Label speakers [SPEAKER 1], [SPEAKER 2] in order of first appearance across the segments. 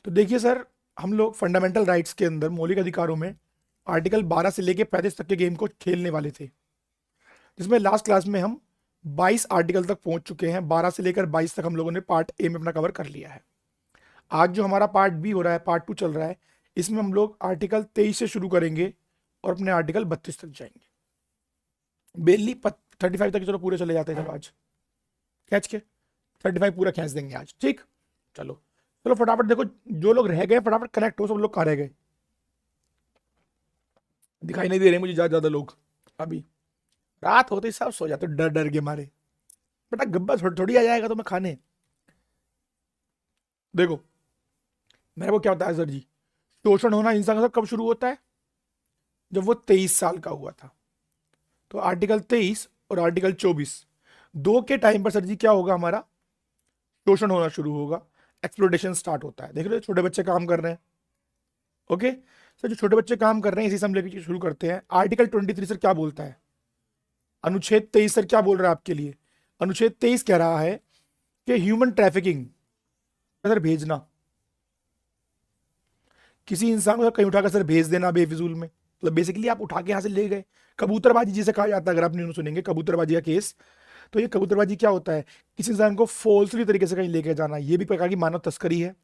[SPEAKER 1] तो देखिए सर, हम लोग फंडामेंटल राइट्स के अंदर मौलिक अधिकारों में आर्टिकल 12 से लेके 35 तक के गेम को खेलने वाले थे, जिसमें लास्ट क्लास में हम 22 आर्टिकल तक पहुंच चुके हैं। 12 से लेकर 22 तक हम लोगों ने पार्ट ए में अपना कवर कर लिया है। आज जो हमारा पार्ट बी हो रहा है, पार्ट 2 चल रहा है, इसमें हम लोग आर्टिकल 23 से शुरू करेंगे और अपने आर्टिकल 32 तक जाएंगे। बेली 35 तक चलो पूरे चले जाते हैं। चलो आज खींच के 35 पूरा खींच देंगे आज, ठीक। चलो चलो फटाफट देखो, जो लोग रह गए फटाफट कनेक्ट हो। सब लोग कहाँ रह गए? दिखाई नहीं दे रहे मुझे ज्यादा ज्यादा लोग। अभी रात होते ही सब सो जाते डर डर के मारे। बेटा गब्बा थोड़ी थोड़ी आ जाएगा तुम्हें खाने। देखो मेरे को क्या बताया सर जी, शोषण होना इंसान का कब शुरू होता है? जब वो 23 साल का हुआ था। तो आर्टिकल 23 और आर्टिकल 24 दो के टाइम पर सर जी क्या होगा? हमारा शोषण होना शुरू होगा, एक्सप्लोइटेशन स्टार्ट होता है। देख रहे हो छोटे बच्चे काम कर रहे हैं। ओके सर, जो छोटे बच्चे काम कर रहे हैं इसी से हम लेकर शुरू करते हैं। आर्टिकल 23 सर क्या बोलता है? अनुच्छेद 23 सर क्या बोल रहा है आपके लिए? अनुच्छेद 23 कह रहा है कि ह्यूमन ट्रैफिकिंग सर भेजना, किसी इंसान को कहीं उठाकर सर भेज देना बेफिजूल में, मतलब बेसिकली आप उठा के यहां से ले गए। कबूतरबाजी जिसे कहा जाता है, अगर आप न्यूज़ सुनेंगे कबूतरबाजी का केस, तो ये कबूतरबाजी क्या होता है? किसी इंसान को फॉल्सली तरीके से कहीं लेके जाना, ये भी प्रकार की मानव तस्करी है।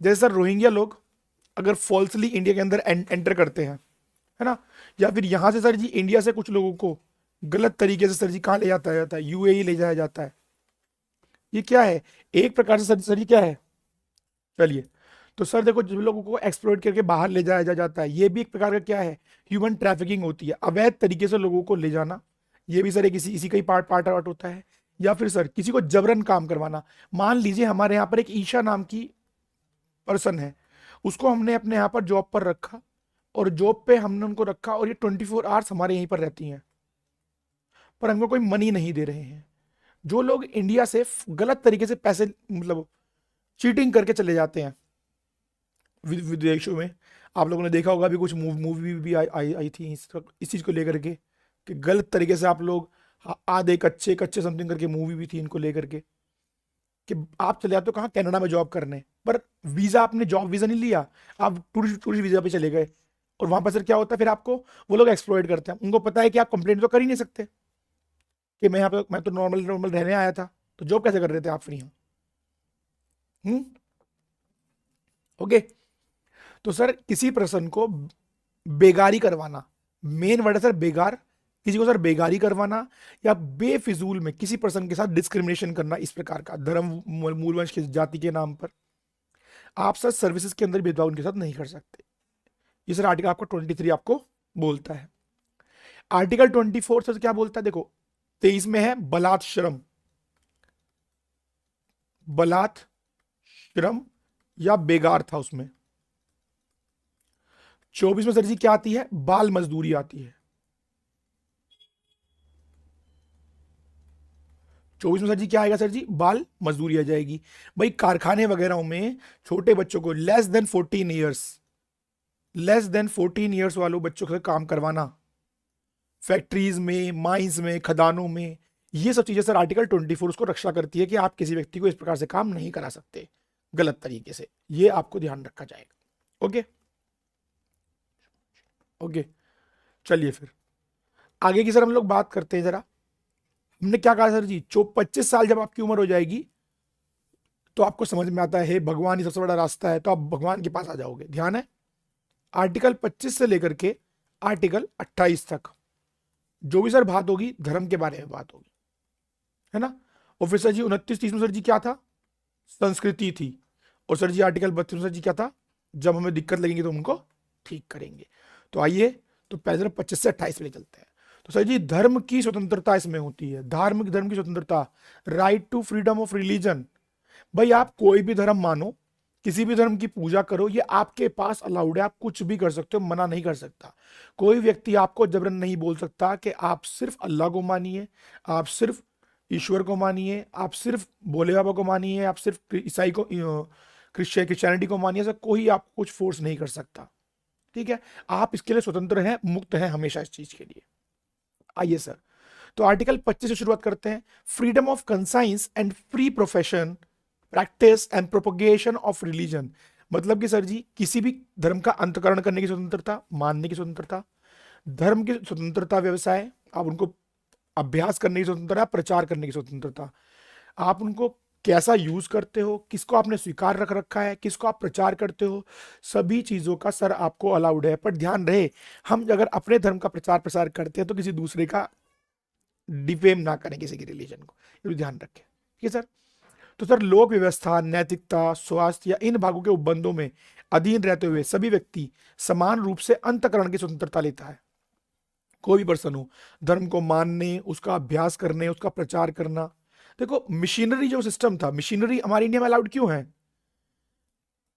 [SPEAKER 1] जैसे सर रोहिंग्या लोग अगर फॉल्सली इंडिया के अंदर एंटर करते हैं, है ना, या फिर यहां से सर जी इंडिया से कुछ लोगों को गलत तरीके से सर जी कहाँ ले जाता है यूएई ले जाया जाता है। ये क्या है? एक प्रकार से सर ये क्या है? चलिए, तो सर देखो, जिन लोगों को एक्सप्लोइट करके बाहर ले जाया जाता है, ये भी एक प्रकार का क्या है? ह्यूमन ट्रैफिकिंग होती है, अवैध तरीके से लोगों को ले जाना। ये भी सर एक इसी का ही पार्ट आउट होता है। या फिर सर किसी को जबरन काम करवाना। मान लीजिए हमारे यहाँ पर एक ईशा नाम की पर्सन है, उसको हमने अपने यहाँ पर जॉब पर रखा, और जॉब पे हमने उनको रखा, और ये 24 आवर्स हमारे यहीं पर रहती हैं, पर हमको कोई मनी नहीं दे रहे हैं। जो लोग इंडिया से गलत तरीके से पैसे, मतलब चीटिंग करके चले जाते हैं विदेशों में, आप लोगों ने देखा होगा अभी कुछ मूवी भी आई थी इस चीज़ को लेकर के, कि गलत तरीके से आप लोग आधे कच्चे कच्चे समथिंग करके मूवी भी थी इनको लेकर के, कि आप चले जाते हो कहाँ? कनाडा में जॉब करने, पर वीज़ा, आपने जॉब वीज़ा नहीं लिया, आप टूरिस्ट टूरिस्ट वीज़ा पे चले गए। और वहां पर सर क्या होता है? फिर आपको वो लोग एक्सप्लॉइट करते हैं। उनको पता है कि आप कंप्लेंट तो कर ही नहीं सकते कि मैं यहाँ पे, मैं तो नॉर्मल नॉर्मल रहने आया था, तो जॉब कैसे कर रहे थे आप फ्री? हम्म। ओके, तो सर किसी पर्सन को बेगारी करवाना, मेन वर्ड है सर बेगार, किसी को सर बेगारी करवाना, या बेफिजूल में किसी पर्सन के साथ डिस्क्रिमिनेशन करना, इस प्रकार का धर्म, मूल वंश की जाति के नाम पर आप सर सर्विसेज के अंदर भेदभाव उनके साथ नहीं कर सकते। ये सर आर्टिकल आपको 23 आपको बोलता है। आर्टिकल 24 सर क्या बोलता है? देखो 23 में है बलात् श्रम, बलात् श्रम या बेगार था उसमें। 24 में सर जी क्या आती है? बाल मजदूरी आती है। 24 में सर जी क्या आएगा? सर जी बाल मजदूरी आ जाएगी। भाई कारखाने वगैरह में छोटे बच्चों को लेस देन 14 ईयर्स वालों बच्चों से काम करवाना, फैक्ट्रीज में, माइंस में, खदानों में, ये सब चीजें सर आर्टिकल 24 उसको रक्षा करती है कि आप किसी व्यक्ति को इस प्रकार से काम नहीं करा सकते गलत तरीके से। ये आपको ध्यान रखा जाएगा। ओके ओके, चलिए फिर आगे की सर हम लोग बात करते हैं जरा। हमने क्या कहा सर जी? 25 साल जब आपकी उम्र हो जाएगी तो आपको समझ में आता है हे भगवान ही सबसे बड़ा रास्ता है, तो आप भगवान के पास आ जाओगे। ध्यान है, आर्टिकल 25 से लेकर के आर्टिकल 28 तक जो भी सर बात होगी धर्म के बारे में बात होगी, है ना। और फिर सर जी 29-30 में सर जी क्या था? संस्कृति थी। और सर जी आर्टिकल 32 में सर जी क्या था? जब हमें दिक्कत लगेगी तो उनको ठीक करेंगे। तो आइए, तो पहले 25 से 28 में चलते हैं। तो सर जी धर्म की स्वतंत्रता इसमें होती है, धार्मिक धर्म की स्वतंत्रता, right to freedom of religion. भाई आप कोई भी धर्म मानो, किसी भी धर्म की पूजा करो, ये आपके पास अलाउड है, आप कुछ भी कर सकते हो, मना नहीं कर सकता। कोई व्यक्ति आपको जबरन नहीं बोल सकता कि आप सिर्फ अल्लाह को मानिए, आप सिर्फ ईश्वर को मानिए, आप सिर्फ भोले बाबा को मानिए, आप सिर्फ ईसाई को, क्रिश्चियनिटी को मानिए। ऐसा कोई आपको कुछ फोर्स नहीं कर सकता, ठीक है। आप इसके लिए स्वतंत्र हैं, मुक्त हैं हमेशा इस चीज के लिए। आइए सर, तो आर्टिकल 25 से शुरुआत करते हैं। Freedom of conscience and free profession, practice and propagation of religion. मतलब कि सर जी किसी भी धर्म का अंतकरण करने की स्वतंत्रता, मानने की स्वतंत्रता, धर्म की स्वतंत्रता, व्यवसाय आप उनको अभ्यास करने की स्वतंत्रता, प्रचार करने की स्वतंत्रता, आप उनको कैसा यूज करते हो, किसको आपने स्वीकार रख रखा है, किसको आप प्रचार करते हो, सभी चीजों का सर आपको अलाउड है। पर ध्यान रहे, हम अगर अपने धर्म का प्रचार प्रसार करते हैं तो किसी दूसरे का डिफेम ना करें, किसी की रिलीजन को, ये भी ध्यान रखें। ठीक है सर। तो सर लोक व्यवस्था, नैतिकता, स्वास्थ्य या इन भागों के उपबंधों में अधीन रहते हुए सभी व्यक्ति समान रूप से अंतकरण की स्वतंत्रता लेता है। कोई भी पर्सन हो, धर्म को मानने, उसका अभ्यास करने, उसका प्रचार करना। देखो मिशनरी जो सिस्टम था, मिशनरी हमारे इंडिया में अलाउड क्यों है?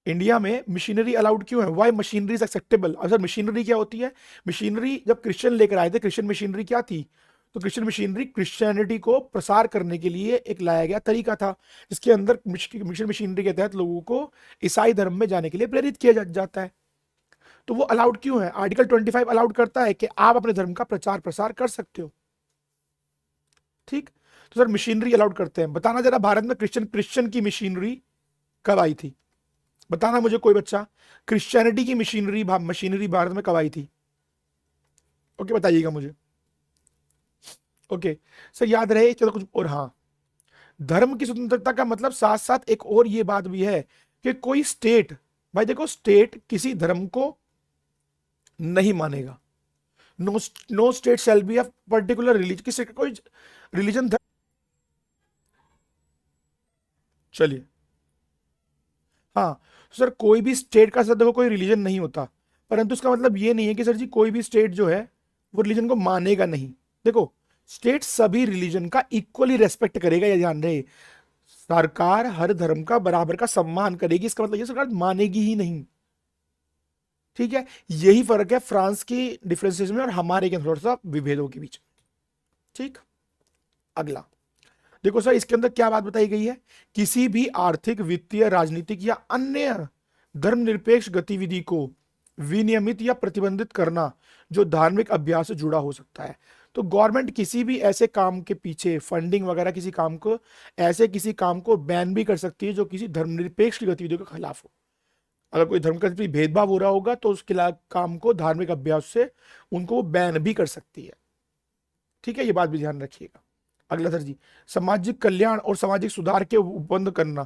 [SPEAKER 1] इंडिया में मशीनरी अलाउड क्यों है? Why machinery is acceptable? अब सर मशीनरी क्या होती है? मशीनरी जब क्रिश्चियन लेकर आए थे, क्रिश्चियन मशीनरी क्या थी? तो क्रिश्चियन मशीनरी क्रिश्चियनिटी को प्रसार करने के लिए एक लाया गया तरीका था, जिसके अंदर मिशन मशीनरी के तहत लोगों को ईसाई धर्म में जाने के लिए प्रेरित किया जाता है। तो वो अलाउड क्यों है? आर्टिकल 25 अलाउड करता है कि आप अपने धर्म का प्रचार प्रसार कर सकते हो। ठीक। तो सर मशीनरी अलाउड करते हैं। बताना जरा, भारत में क्रिश्चियन क्रिश्चियन की मशीनरी कब आई थी? बताना मुझे कोई बच्चा, क्रिश्चियनिटी की मशीनरी भारत में कब आई थी? ओके बताइएगा मुझे। ओके सर याद रहे, चलो कुछ और। हाँ, धर्म की स्वतंत्रता का मतलब साथ साथ एक और ये बात भी है कि कोई स्टेट, भाई देखो स्टेट किसी धर्म को नहीं मानेगा। No state shall be a particular religion, किसी कोई रिलीजन धर्म। चलिए, हाँ सर कोई भी स्टेट का सर देखो कोई रिलीजन नहीं होता, परंतु उसका मतलब ये नहीं है कि सर जी कोई भी स्टेट जो है वो रिलीजन को मानेगा नहीं। देखो स्टेट सभी रिलीजन का इक्वली रेस्पेक्ट करेगा, ये ध्यान रहे। सरकार हर धर्म का बराबर का सम्मान करेगी, इसका मतलब ये सरकार मानेगी ही नहीं। ठीक है, यही फर्क है फ्रांस की डिफरेंसेस में और हमारे के थोड़ा सा विभेदों के बीच। ठीक, अगला देखो सर, इसके अंदर क्या बात बताई गई है? किसी भी आर्थिक, वित्तीय, राजनीतिक या अन्य धर्मनिरपेक्ष गतिविधि को विनियमित या प्रतिबंधित करना जो धार्मिक अभ्यास से जुड़ा हो सकता है। तो गवर्नमेंट किसी भी ऐसे काम के पीछे फंडिंग वगैरह किसी काम को, ऐसे किसी काम को बैन भी कर सकती है जो किसी धर्मनिरपेक्ष की गतिविधियों के खिलाफ हो। अगर कोई धर्म का प्रति भेदभाव हो रहा होगा तो उसके काम को धार्मिक अभ्यास से उनको वो बैन भी कर सकती है। ठीक है, ये बात भी ध्यान रखिएगा। अगला सर जी, सामाजिक कल्याण और सामाजिक सुधार के उपबंध करना।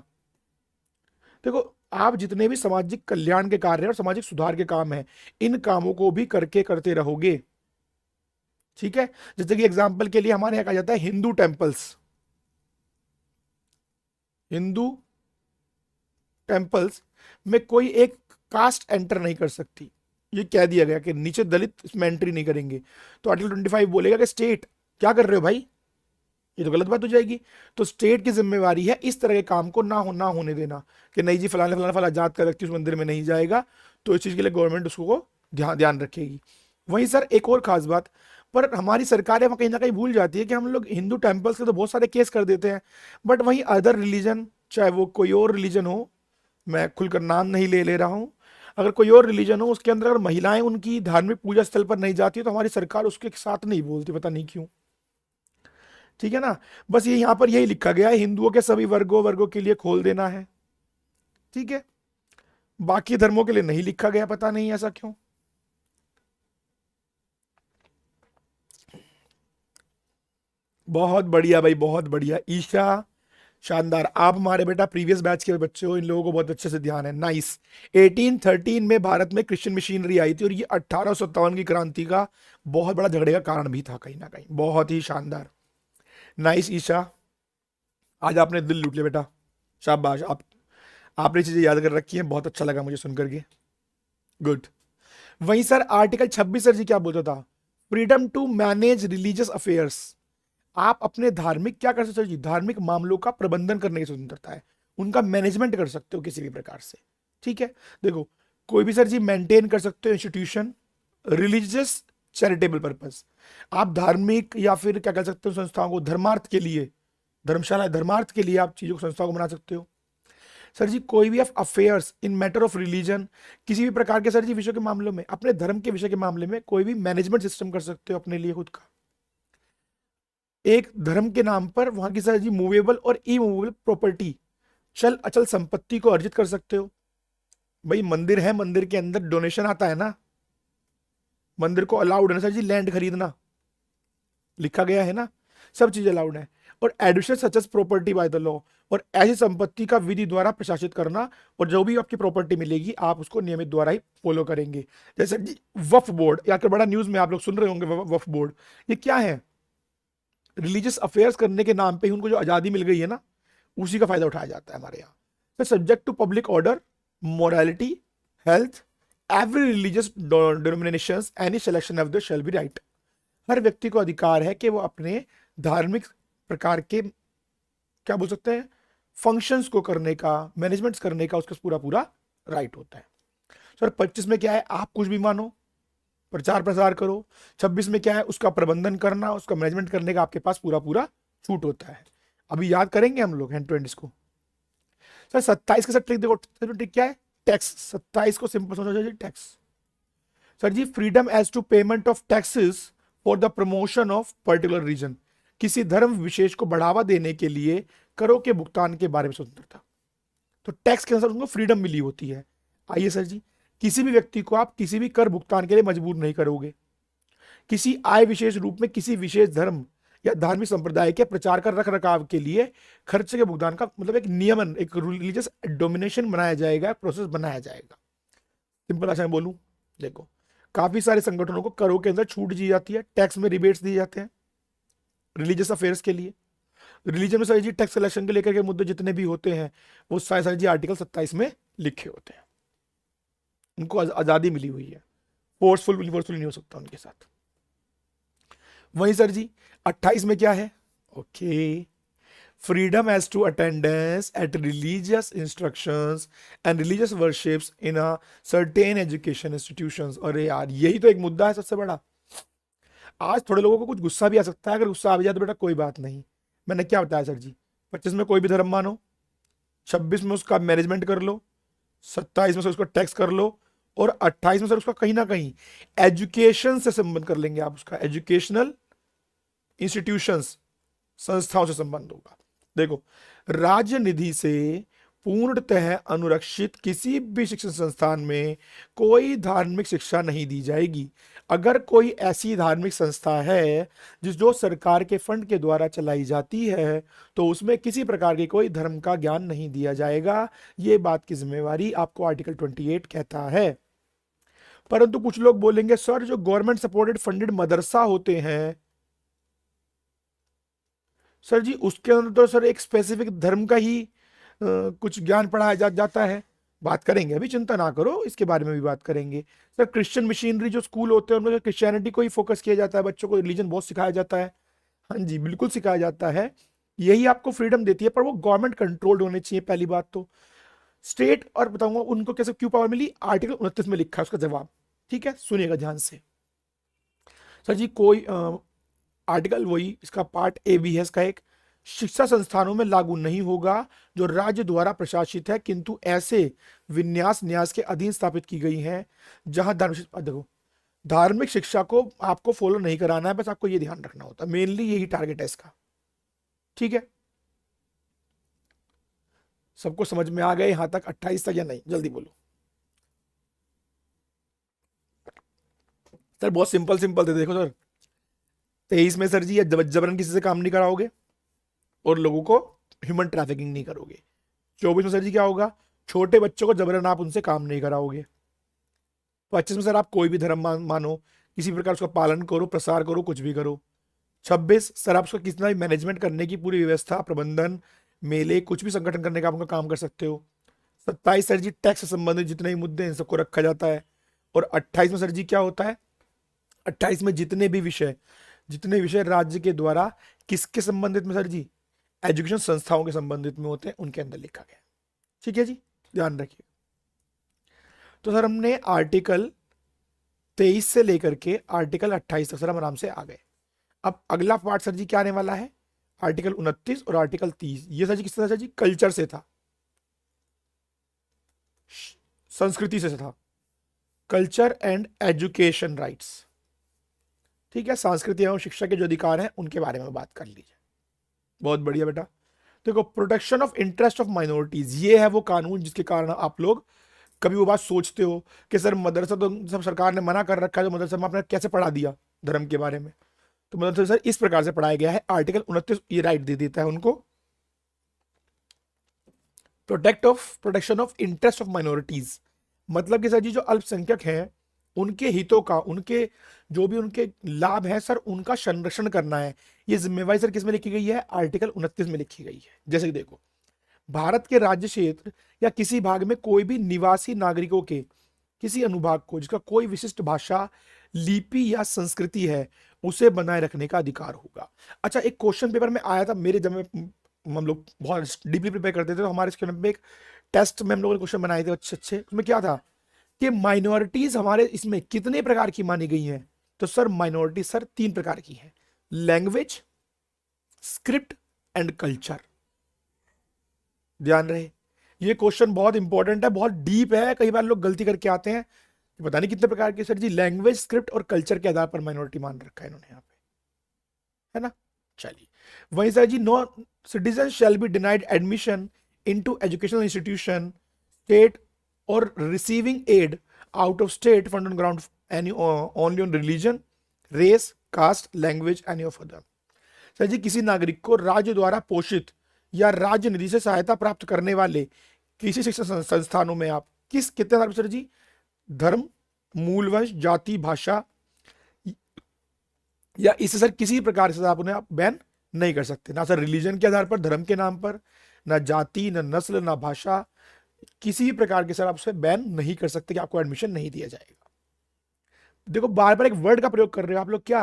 [SPEAKER 1] देखो आप जितने भी सामाजिक कल्याण के कार्य और सामाजिक सुधार के काम हैं, इन कामों को भी करके करते रहोगे। ठीक है, जैसे कि एग्जांपल के लिए हमारे यहाँ कहा जाता है हिंदू टेम्पल्स, हिंदू टेम्पल्स में कोई एक कास्ट एंटर नहीं कर सकती। ये कह दिया गया कि नीचे दलित इसमें एंट्री नहीं करेंगे। तो आर्टिकल 25 बोलेगा कि स्टेट क्या कर रहे हो भाई, ये तो गलत बात हो जाएगी। तो स्टेट की जिम्मेवारी है इस तरह के काम को ना होने देना, कि नहीं जी फलाने फलाना फला जात का व्यक्ति उस मंदिर में नहीं जाएगा। तो इस चीज के लिए गवर्नमेंट उसको ध्यान रखेगी। वहीं सर एक और खास बात, पर हमारी सरकारें कहीं ना कहीं भूल जाती है कि हम लोग हिंदू टेम्पल्स के तो बहुत सारे केस कर देते हैं, बट वहीं अदर रिलीजन, चाहे वो कोई और रिलीजन हो, मैं खुलकर नाम नहीं ले रहा हूं, अगर कोई और रिलीजन हो उसके अंदर अगर महिलाएं उनकी धार्मिक पूजा स्थल पर नहीं जाती तो हमारी सरकार उसके साथ नहीं बोलती, पता नहीं क्यों। ठीक है ना, बस ये यहां पर यही लिखा गया है, हिंदुओं के सभी वर्गों के लिए खोल देना है। ठीक है, बाकी धर्मों के लिए नहीं लिखा गया, पता नहीं ऐसा क्यों। बहुत बढ़िया भाई, बहुत बढ़िया ईशा, शानदार। आप हमारे बेटा प्रीवियस बैच के बच्चे हो, इन लोगों को बहुत अच्छे से ध्यान है। नाइस। 1813 में भारत में क्रिश्चियन मिशनरी आई थी और ये 1857 की क्रांति का बहुत बड़ा झगड़े का कारण भी था कहीं ना कहीं। बहुत ही शानदार, नाइस ईशा, आज आपने दिल लूट लिया बेटा, शाबाश। आपने चीजें याद कर रखी हैं, बहुत अच्छा लगा मुझे सुनकर के, गुड। वहीं सर आर्टिकल 26 सर जी क्या बोलता था? Freedom to manage religious affairs. आप अपने धार्मिक क्या कर सकते हो जी? धार्मिक मामलों का प्रबंधन करने की स्वतंत्रता है, उनका मैनेजमेंट कर सकते हो किसी भी प्रकार से। ठीक है, देखो कोई भी सर जी मेंटेन कर सकते हो इंस्टीट्यूशन, रिलीजियस चैरिटेबल पर्पस। आप धार्मिक या फिर क्या कह सकते हो संस्थाओं को धर्मार्थ के लिए, धर्मशाला धर्मार्थ के लिए आप चीजों को, संस्थाओं को बना सकते हो। सर जी कोई भी affairs in matter of religion, किसी भी प्रकार के सर जी विषय के मामलों में, अपने धर्म के विषय के मामले में कोई भी मैनेजमेंट सिस्टम कर सकते हो अपने लिए खुद का। एक धर्म के नाम पर वहां की सर जी मूवेबल और इमूवेबल प्रॉपर्टी, चल अचल संपत्ति को अर्जित कर सकते हो। भाई मंदिर है, मंदिर के अंदर डोनेशन आता है ना, मंदिर को अलाउड है ना सर जी लैंड खरीदना, लिखा गया है ना, सब चीज अलाउड है। और addition such as property by the law, और ऐसी संपत्ति का विधि द्वारा प्रशासित करना, और जो भी आपकी प्रॉपर्टी मिलेगी आप उसको नियमित द्वारा ही फॉलो करेंगे। जैसे जी वक्फ बोर्ड, या फिर बड़ा न्यूज में आप लोग सुन रहे होंगे, वक्फ बोर्ड ये क्या है? रिलीजियस अफेयर्स करने के नाम पे ही उनको जो आजादी मिल गई है ना, उसी का फायदा उठाया जाता है हमारे यहाँ। तो subject to public order, morality, health, every religious denominations, any selection of the shall be right. हर व्यक्ति को अधिकार है कि वो अपने धार्मिक प्रकार के, क्या बोल सकते हैं, फंक्शंस को करने का, मैनेजमेंट करने का उसका पूरा पूरा राइट होता है। सर 25 में क्या है? आप कुछ भी मानो, प्रचार प्रसार करो। 26 में क्या है? उसका प्रबंधन करना, उसका मैनेजमेंट करने का आपके पास पूरा पूरा छूट होता है। अभी याद करेंगे हम लोग हैंड टू हैंड इसको। सर 27 के साथ ट्रिक देखो, ट्रिक क्या है? टैक्स। 27 को सिंपल समझो जी, tax. Sir ji freedom as to payment of taxes for the promotion of particular region, किसी धर्म विशेष को बढ़ावा देने के लिए करों के भुगतान के बारे में स्वतंत्रता। तो टैक्स के अनुसार उनको फ्रीडम मिली होती है। आइए सर जी, किसी भी व्यक्ति को आप किसी भी कर भुगतान के लिए मजबूर नहीं करोगे। किसी आय विशेष रूप में किसी विशेष धर्म या धार्मिक संप्रदाय के प्रचार कर रख रखाव के लिए खर्च के भुगतान का मतलब एक नियमन, एक रिलीजियस डोमिनेशन बनाया जाएगा, प्रोसेस बनाया जाएगा। सिंपल भाषा में बोलूं, देखो काफी सारे संगठनों को करों के अंदर छूट दी जाती है, टैक्स में रिबेट्स दिए जाते हैं रिलीजियस अफेयर्स के लिए। रिलीजन में सर जी टैक्स कलेक्शन के लेकर के मुद्दे जितने भी होते हैं वो सारे सर जी आर्टिकल 27 में लिखे होते हैं। उनको आजादी मिली हुई है, फोर्सफुल नहीं हो सकता उनके साथ। वहीं सर जी 28 में क्या है? Okay, freedom as to attendance at religious instructions and religious worships in a certain education institutions. अरे यार यही तो एक मुद्दा है सबसे बड़ा। आज थोड़े लोगों को कुछ गुस्सा भी आ सकता है, अगर गुस्सा आ जाए तो बेटा कोई बात नहीं। मैंने क्या बताया सर जी, 25 में कोई भी धर्म मानो, 26 में उसका मैनेजमेंट कर लो, 27 में से उसका टैक्स कर लो, और 28 में सर उसका कहीं ना कहीं एजुकेशन से संबंध कर लेंगे आप, उसका एजुकेशनल इंस्टीट्यूशंस, संस्थाओं से संबंध होगा। देखो, राज्य निधि से पूर्णतः अनुरक्षित किसी भी शिक्षण संस्थान में कोई धार्मिक शिक्षा नहीं दी जाएगी। अगर कोई ऐसी धार्मिक संस्था है जो सरकार के फंड के द्वारा चलाई जाती है तो उसमें किसी प्रकार के कोई धर्म का ज्ञान नहीं दिया जाएगा। ये बात की जिम्मेवारी आपको आर्टिकल 28 कहता है। परंतु कुछ लोग बोलेंगे सर जो गवर्नमेंट सपोर्टेड फंडेड मदरसा होते हैं सर जी, उसके अंदर तो सर एक स्पेसिफिक धर्म का ही कुछ ज्ञान पढ़ाया जाता है। बात करेंगे, अभी चिंता ना करो, इसके बारे में भी बात करेंगे। सर क्रिश्चियन मिशनरी जो स्कूल होते हैं उनमें क्रिश्चियनिटी को ही फोकस किया जाता है, बच्चों को रिलीजन बहुत सिखाया जाता है। हाँ जी बिल्कुल सिखाया जाता है, यही आपको फ्रीडम देती है, पर वो गवर्नमेंट कंट्रोल्ड होने चाहिए पहली बात तो। स्टेट, और बताऊंगा उनको कैसे क्यों पावर मिली, आर्टिकल 29 में लिखा है उसका जवाब। ठीक है, सुनिएगा ध्यान से। सर जी कोई आर्टिकल वही इसका पार्ट ए भी है इसका एक, शिक्षा संस्थानों में लागू नहीं होगा जो राज्य द्वारा प्रशासित है किंतु ऐसे विन्यास न्यास के अधीन स्थापित की गई हैं जहां देखो धार्मिक शिक्षा को आपको फॉलो नहीं कराना है, बस आपको ये ध्यान रखना होता है, मेनली यही टारगेट है इसका। ठीक है, सबको समझ में आ गए यहां तक 28 तक या नहीं? जल्दी बोलो सर। बहुत सिंपल सिंपल थे, देखो सर 23 में सर जी जबरन किसी से काम नहीं कराओगे और लोगों को ह्यूमन ट्रैफिकिंग नहीं करोगे। 24 में सर जी क्या होगा, छोटे बच्चों को जबरन आप उनसे काम नहीं कराओगे। 25 में सर आप कोई भी धर्म मानो, किसी प्रकार उसका पालन करो, प्रसार करो, कुछ भी करो। 26 सर आप उसका कितना भी मैनेजमेंट करने की पूरी व्यवस्था, प्रबंधन, मेले, कुछ भी संगठन करने का आपका काम कर सकते हो। 27 सर जी टैक्स से संबंधित जितने भी मुद्दे हैं इन सबको रखा जाता है। और 28 में सर जी क्या होता है, 28 में जितने विषय राज्य के द्वारा किसके संबंधित में सर जी, एजुकेशन संस्थाओं के संबंधित में होते हैं, उनके अंदर लिखा गया। ठीक है जी, ध्यान रखिए। तो सर हमने आर्टिकल 23 से लेकर के आर्टिकल 28 तक सर हम आराम से आ गए। अब अगला पार्ट सर जी क्या आने वाला है, आर्टिकल 29 और आर्टिकल 30। ये सर जी किससे था सर जी, कल्चर से था, संस्कृति से था, कल्चर एंड एजुकेशन राइट्स। ठीक है, संस्कृति एवं शिक्षा के जो अधिकार हैं उनके बारे में बात कर लीजिए। बहुत बढ़िया बेटा। देखो, protection of interest of minorities, ये है वो कानून जिसके कारण आप लोग कभी वो बात सोचते हो कि सर मदरसा तो सब सरकार ने मना कर रखा है, तो मदरसा में आपने कैसे पढ़ा दिया धर्म के बारे में? तो मदरसा सर इस प्रकार से पढ़ाया गया है। आर्टिकल 29 ये राइट दे देता है उनको, protection of interest of minorities. मतलब कि सर जी जो अल्पसंख्यक हैं उनके हितों का, उनके जो भी उनके लाभ है सर, उनका संरक्षण करना है। ये जिम्मेवारी सर किस में लिखी गई है? आर्टिकल 29 में लिखी गई है। जैसे कि देखो, भारत के राज्य क्षेत्र या किसी भाग में कोई भी निवासी नागरिकों के किसी अनुभाग को जिसका कोई विशिष्ट भाषा, लिपि या संस्कृति है, उसे बनाए रखने का अधिकार होगा। अच्छा, एक क्वेश्चन पेपर में आया था मेरे, जब हम लोग बहुत डीपली प्रिपेयर करते थे तो हमारे स्कूल में एक टेस्ट में हम लोगों ने क्वेश्चन बनाए थे अच्छे अच्छे। उसमें क्या था कि माइनॉरिटीज हमारे इसमें कितने प्रकार की मानी गई हैं? तो सर माइनॉरिटी सर 3 प्रकार की है, लैंग्वेज, स्क्रिप्ट एंड कल्चर। ध्यान रहे, ये क्वेश्चन बहुत इंपॉर्टेंट है, बहुत डीप है। कई बार लोग गलती करके आते हैं, पता नहीं कितने प्रकार के। सर जी लैंग्वेज, स्क्रिप्ट और कल्चर के आधार पर माइनॉरिटी मान रखा है इन्होंने यहाँ पे, है ना। चलिए, वहीं sir ji no citizen shall be denied admission into educational institution state और receiving aid out of state fund on ground any only on religion, race, caste, language any of other. Sir ji किसी नागरिक को राज्य द्वारा पोषित या राज्य निधि से सहायता प्राप्त करने वाले किसी शिक्षण संस्थानों में आप किस कितने आधार पर सर जी, धर्म, मूलवंश, जाति, भाषा या इससे सर किसी प्रकार से आप उन्हें आप बैन नहीं कर सकते। ना सर रिलीजन के आधार पर, धर्म के नाम पर, ना जाति, ना नस्ल, ना भाषा, किसी भी प्रकार के सर आप उसे बैन नहीं कर सकते कि आपको एडमिशन नहीं दिया जाएगा। देखो बार बार एक वर्ड का प्रयोग कर रहे हो आप लोग, क्या?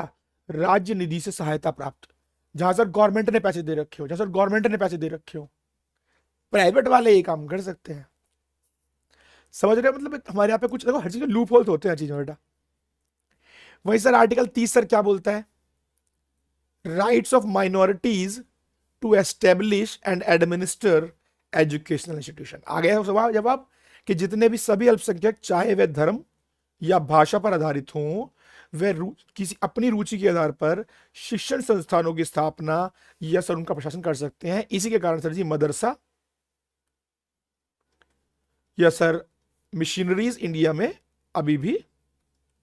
[SPEAKER 1] राज्य निधि से सहायता प्राप्त। जहां सर गवर्नमेंट ने पैसे दे रखे हो, जहां सर गवर्नमेंट ने पैसे दे रखे हो, प्राइवेट वाले ये काम कर सकते हैं। समझ रहे हो? मतलब हमारे यहाँ पे कुछ देखो, हर चीज में लूप होल्स होते हैं, हर चीज में बेटा। वही सर आर्टिकल 30 सर क्या बोलता है? Rights of minorities to establish and administer educational institution. आ गया सवाल जवाब कि जितने भी सभी अल्पसंख्यक, चाहे वे धर्म या भाषा पर आधारित हों, वे किसी अपनी रुचि के आधार पर शिक्षण संस्थानों की स्थापना या सर उनका प्रशासन कर सकते हैं। इसी के कारण सर जी मदरसा या सर मिशनरीज इंडिया में अभी भी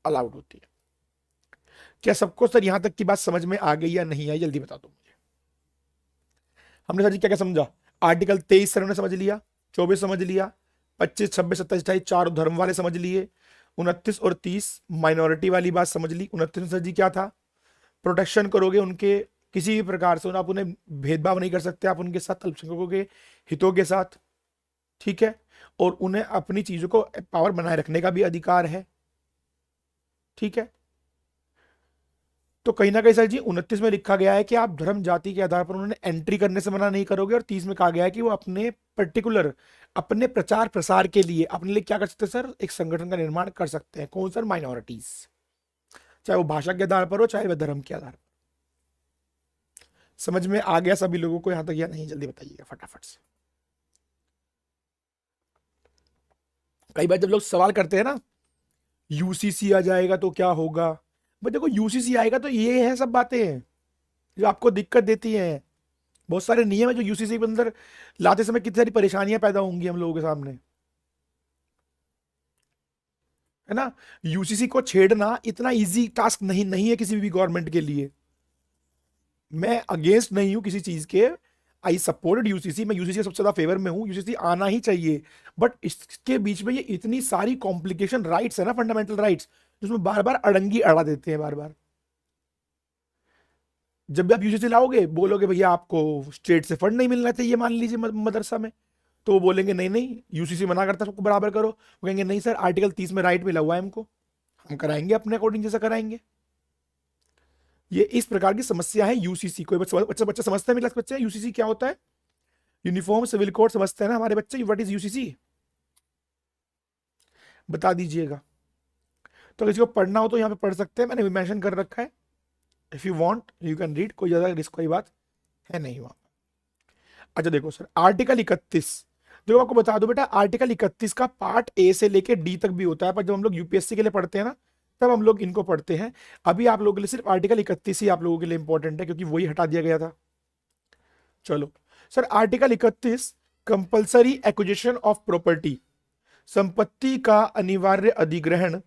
[SPEAKER 1] अलाउड होती है। क्या सबको सर यहां तक की बात समझ में आ गई या नहीं आई? जल्दी बता दो मुझे। हमने सर जी क्या क्या समझा? आर्टिकल 23 सर हमने समझ लिया, 24 समझ लिया, 25, 26, 27, 28 चारों धर्म वाले समझ लिए, 29 और 30 माइनॉरिटी वाली बात समझ ली। 29 में सर जी क्या था? प्रोटेक्शन करोगे उनके, किसी भी प्रकार से आप उन्हें भेदभाव नहीं कर सकते, आप उनके साथ अल्पसंख्यकों के हितों के साथ, ठीक है, और उन्हें अपनी चीजों को पावर बनाए रखने का भी अधिकार है, ठीक है। तो कहीं ना कहीं सर जी 29 में लिखा गया है कि आप धर्म जाति के आधार पर उन्होंने एंट्री करने से मना नहीं करोगे, और 30 में कहा गया है कि वो अपने पर्टिकुलर अपने प्रचार प्रसार के लिए अपने लिए क्या कर सकते हैं सर? एक संगठन का निर्माण कर सकते हैं। कौन सर? माइनॉरिटीज, चाहे वो भाषा के आधार पर हो, चाहे वह धर्म के आधार पर। समझ में आ गया सभी लोगों को यहां तक या नहीं? जल्दी बताइएगा फटाफट से। कई बार जब लोग सवाल करते हैं ना, यूसीसी आ जाएगा तो क्या होगा, भाई देखो यूसीसी आएगा तो ये है सब बातें हैं जो आपको दिक्कत देती हैं। बहुत सारे नियम है जो यूसीसी के अंदर लाते समय कितनी सारी परेशानियां पैदा होंगी हम लोगों के सामने, है ना। यूसीसी को छेड़ना इतना इजी टास्क नहीं है किसी भी गवर्नमेंट के लिए। मैं अगेंस्ट नहीं हूं किसी चीज के, आई सपोर्टेड यूसीसी, मैं यूसीसी के सबसे ज्यादा फेवर में हूं, यूसीसी आना ही चाहिए। बट इसके बीच में ये इतनी सारी कॉम्प्लिकेशन राइट्स है ना, फंडामेंटल राइट्स, जिसमें बार बार अड़ंगी अड़ा देते हैं बार बार। जब भी आप यूसीसी लाओगे, बोलोगे भैया आपको स्टेट से फंड नहीं मिलना चाहिए, मान लीजिए मदरसा में, तो वो बोलेंगे नहीं नहीं यूसीसी मना करता सबको बराबर करो। वो कहेंगे नहीं सर आर्टिकल 30 में राइट मिला हुआ है हमको, हम कराएंगे अपने अकॉर्डिंग जैसा कराएंगे। ये इस प्रकार की समस्या है यूसीसी। कोई बच्चा बच्चा समझता है मेरे क्लास बच्चे यूसीसी क्या होता है? यूनिफॉर्म सिविल कोड समझते हैं ना हमारे बच्चे? व्हाट इज यूसीसी बता दीजिएगा। तो किसी को पढ़ना हो तो यहाँ पे पढ़ सकते हैं, मैंने मेंशन कर रखा है, if you want you can read, कोई ज्यादा रिस्क वाली बात है नहीं वहां। अच्छा देखो सर आर्टिकल 31, देखो आपको बता दो बेटा, आर्टिकल 31 का पार्ट ए से लेके डी तक भी होता है, पर जब हम लोग यूपीएससी के लिए पढ़ते हैं ना, तब हम लोग इनको पढ़ते हैं। अभी आप लोगों के लिए सिर्फ आर्टिकल 31 ही आप लोगों के लिए इंपॉर्टेंट है, क्योंकि वही हटा दिया गया था। चलो sir article 31 compulsory acquisition of property. संपत्ति का अनिवार्य अधिग्रहण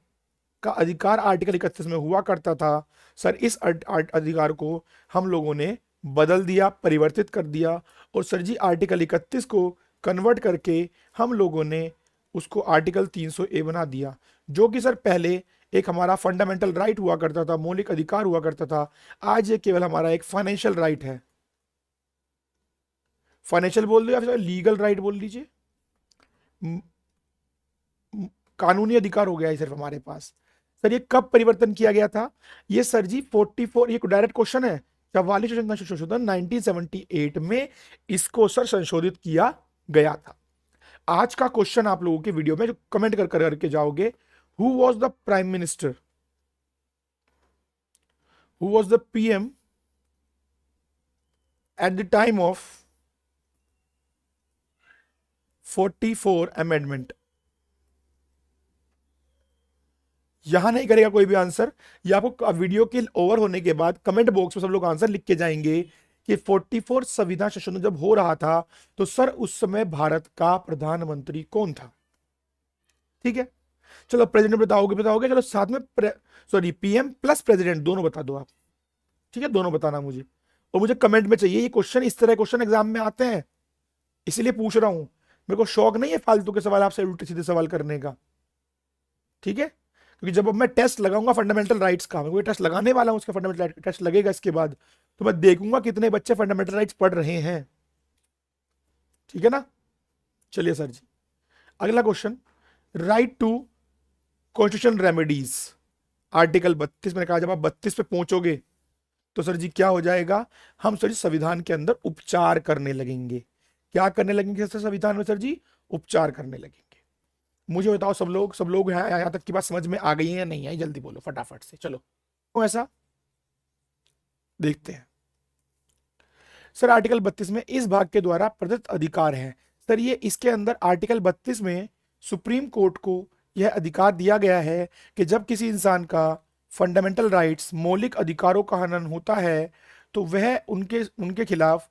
[SPEAKER 1] का अधिकार आर्टिकल 31 में हुआ करता था। सर इस अधिकार को हम लोगों ने बदल दिया, परिवर्तित कर दिया, और सर जी आर्टिकल 31 को कन्वर्ट करके हम लोगों ने उसको आर्टिकल 300A बना दिया, जो कि सर पहले एक हमारा फंडामेंटल राइट हुआ करता था, मौलिक अधिकार हुआ करता था। आज ये केवल हमारा एक फाइनेंशियल राइट है। फाइनेंशियल बोल दो या फिर लीगल राइट बोल लीजिए, कानूनी अधिकार हो गया है सिर्फ हमारे पास। सर ये कब परिवर्तन किया गया था? ये सर जी 44, ये डायरेक्ट क्वेश्चन है, 44 संशोधन 1978 में इसको सर संशोधित किया गया था। आज का क्वेश्चन आप लोगों के वीडियो में जो कमेंट करके जाओगे, who was the prime minister, who was the PM at the time of 44 amendment? यहां नहीं करेगा कोई भी आंसर, ये आपको वीडियो के ओवर होने के बाद कमेंट बॉक्स में सब लोग आंसर लिख के जाएंगे कि 44 संविधान संशोधन जब हो रहा था तो सर उस समय भारत का प्रधानमंत्री कौन था? ठीक है, चलो प्रेसिडेंट बताओगे, चलो साथ में सॉरी पीएम प्लस प्रेसिडेंट दोनों बता दो आप। ठीक है, दोनों बताना मुझे, और मुझे कमेंट में चाहिए। ये क्वेश्चन इस तरह क्वेश्चन एग्जाम में आते हैं, इसीलिए पूछ रहा हूं। मेरे को शौक नहीं है फालतू के सवाल आपसे उल्टे सीधे सवाल करने का। ठीक है, क्योंकि जब अब मैं टेस्ट लगाऊंगा फंडामेंटल राइट्स का, मैं कोई टेस्ट लगाने वाला हूं, उसका फंडामेंटल टेस्ट लगेगा इसके बाद, तो मैं देखूंगा कितने बच्चे फंडामेंटल राइट्स पढ़ रहे हैं। ठीक है ना? चलिए सर जी, अगला question, right to constitutional remedies, article 32। मैंने कहा जब आप 32 पे पहुंचोगे तो सर जी क्या हो जाएगा, हम सर जी संविधान के अंदर उपचार करने लगेंगे। क्या करने लगेंगे सर संविधान में? सर जी उपचार करने लगेंगे। मुझे बताओ सब लोग यहां तक की बात समझ में आ गई है या नहीं आई? जल्दी बोलो फटाफट से, चलो। तो ऐसा देखते हैं। सर आर्टिकल 32 में इस भाग के द्वारा प्रदत्त अधिकार है। सर ये इसके अंदर आर्टिकल 32 में सुप्रीम कोर्ट को यह अधिकार दिया गया है कि जब किसी इंसान का फंडामेंटल राइट्स, मौलिक अधिकारों का हनन होता है तो वह उनके खिलाफ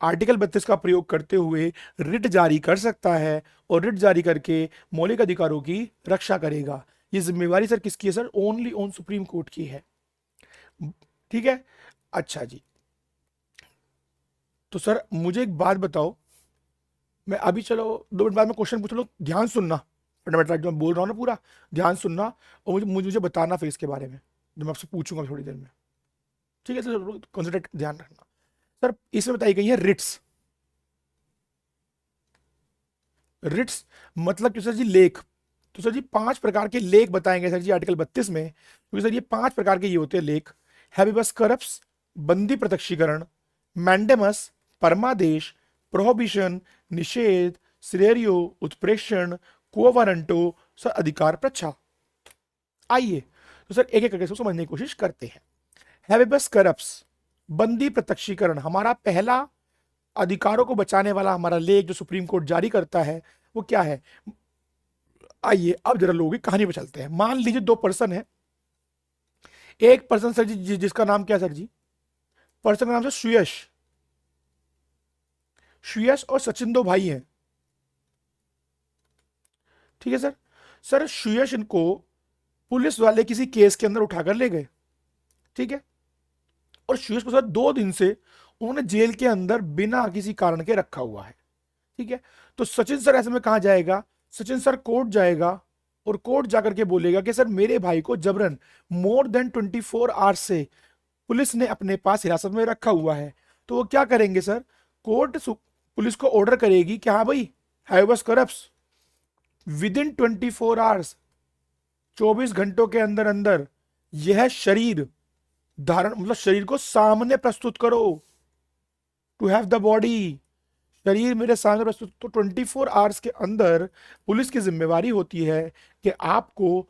[SPEAKER 1] आर्टिकल 32 का प्रयोग करते हुए रिट जारी कर सकता है, और रिट जारी करके मौलिक अधिकारों की रक्षा करेगा। ये जिम्मेवारी सर किसकी है? Sir only on supreme court की है। ठीक है, अच्छा जी, तो सर मुझे एक बात बताओ, मैं अभी चलो 2 मिनट बाद में क्वेश्चन पूछ लो, ध्यान सुनना, फंडामेंटल राइट जो मैं बोल रहा हूँ ना पूरा ध्यान सुनना, और मुझे बताना फिर इसके बारे में जो मैं आपसे पूछूंगा थोड़ी देर में। ठीक है सर, कॉन्सेंट्रेट ध्यान रखना। सर इसमें बताई गई है रिट्स। रिट्स मतलब कि सर जी लेख, तो सर जी 5 प्रकार के लेख बताएंगे सर जी आर्टिकल 32 में, क्योंकि सर ये 5 प्रकार के ये होते हैं लेख, हैबिबस करप्स, बंदी प्रत्यक्षीकरण, मैंडेमस, परमादेश, प्रोहिबिशन, निषेध, सिरेरियो, उत्प्रेषण, क्वो वारंटो, सर अधिकार प्रच्छा। आइए तो सर एक एक करके इसको समझने की कोशिश करते हैं। हैबिबस करप्स, बंदी प्रत्यक्षीकरण, हमारा पहला अधिकारों को बचाने वाला हमारा लेख जो सुप्रीम कोर्ट जारी करता है वो क्या है? आइए अब जरा लोगों की कहानी पर चलते हैं। मान लीजिए 2 पर्सन है, एक पर्सन सर जी जिसका नाम क्या सर जी? पर्सन का नाम सर सुयश, सुयश और सचिन 2 भाई हैं। ठीक है सर, सर सुयश इनको पुलिस वाले किसी केस के अंदर उठाकर ले गए। ठीक है, और सुयश को सर 2 दिन से उन्होंने जेल के अंदर बिना किसी कारण के रखा हुआ है। ठीक है, तो सचिन सर ऐसे में कहां जाएगा? सचिन सर कोर्ट जाएगा, और कोर्ट जाकर के बोलेगा कि सर मेरे भाई को जबरन मोर देन 24 आवर्स से पुलिस ने अपने पास हिरासत में रखा हुआ है। तो वो क्या करेंगे सर? कोर्ट पुलिस को ऑर्डर करेगी कि हाँ भाई हैबिबस करप्स विद इन 24 आवर्स, 24 घंटों के अंदर अंदर यह शरीर धारण, मतलब शरीर को सामने प्रस्तुत करो, टू हैव द बॉडी, शरीर मेरे सामने प्रस्तुत। तो 24 आवर्स के अंदर पुलिस की जिम्मेवारी होती है कि आपको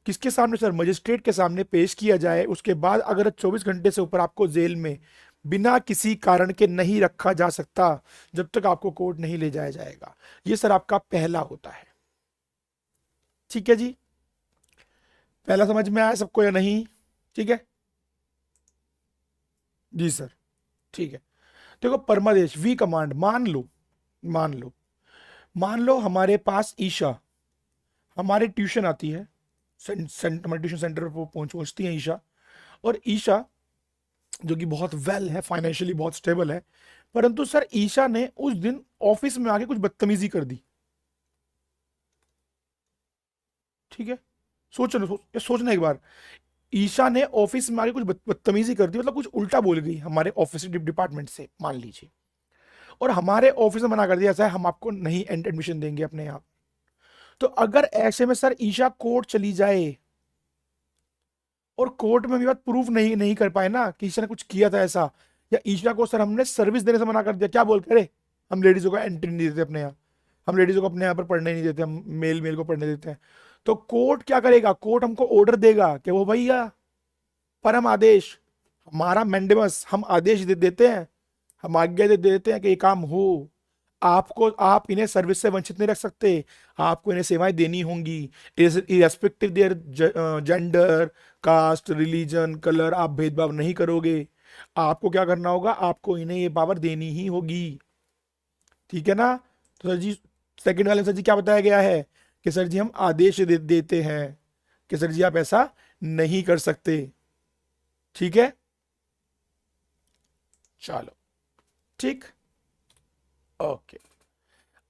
[SPEAKER 1] किसके सामने सर? मजिस्ट्रेट के सामने पेश किया जाए। उसके बाद अगर 24 घंटे से ऊपर आपको जेल में बिना किसी कारण के नहीं रखा जा सकता जब तक आपको कोर्ट नहीं ले जाया जाएगा। ये सर आपका पहला होता है। ठीक है जी, पहला समझ में आया सबको या नहीं? ठीक है जी सर, ठीक है। देखो परमादेश, वी कमांड, मान लो हमारे पास ईशा, हमारे ट्यूशन आती है, हमारे ट्यूशन सेंटर पर पहुंचती है ईशा। और ईशा जो कि बहुत वेल है, फाइनेंशियली बहुत स्टेबल है, परंतु सर ईशा ने उस दिन ऑफिस में आके कुछ बदतमीजी कर दी। ठीक है, सोचना एक बार। ईशा ने ऑफिस में आके कुछ बदतमीजी कर दी, मतलब कुछ उल्टा बोल गई हमारे ऑफिस डिपार्टमेंट से, मान लीजिए। और हमारे ऑफिस में मना कर दिया, ऐसा है हम आपको नहीं एडमिशन देंगे अपने यहाँ। तो अगर ऐसे में सर ईशा कोर्ट चली जाए और कोर्ट में भी बात प्रूफ नहीं नहीं कर पाए ना कि ईशा ने कुछ किया था ऐसा, या ईशा को सर हमने सर्विस देने से मना कर दिया, क्या बोल करे, हम लेडीजों को एंट्री नहीं देते अपने यहाँ, हम लेडीजों को अपने यहाँ पर पढ़ने नहीं देते, हम मेल मेल को पढ़ने देते हैं। तो कोर्ट क्या करेगा, कोर्ट हमको ऑर्डर देगा कि वो भैया परम आदेश, हमारा मैंडेमस, हम आदेश देते हैं, हम आज्ञा देते हैं कि ये काम हो, आपको, आप इन्हें सर्विस से वंचित नहीं रख सकते, आपको इन्हें सेवाएं देनी होंगी irrespective their gender, caste, religion, colour, आप भेदभाव नहीं करोगे, आपको क्या करना होगा, आपको इन्हें ये पावर देनी ही होगी। ठीक है ना। तो सर जी सेकंड वाले सर जी क्या बताया गया है कि सर जी हम आदेश देते हैं कि सर जी आप ऐसा नहीं कर सकते। ठीक है, चलो ठीक, ओके।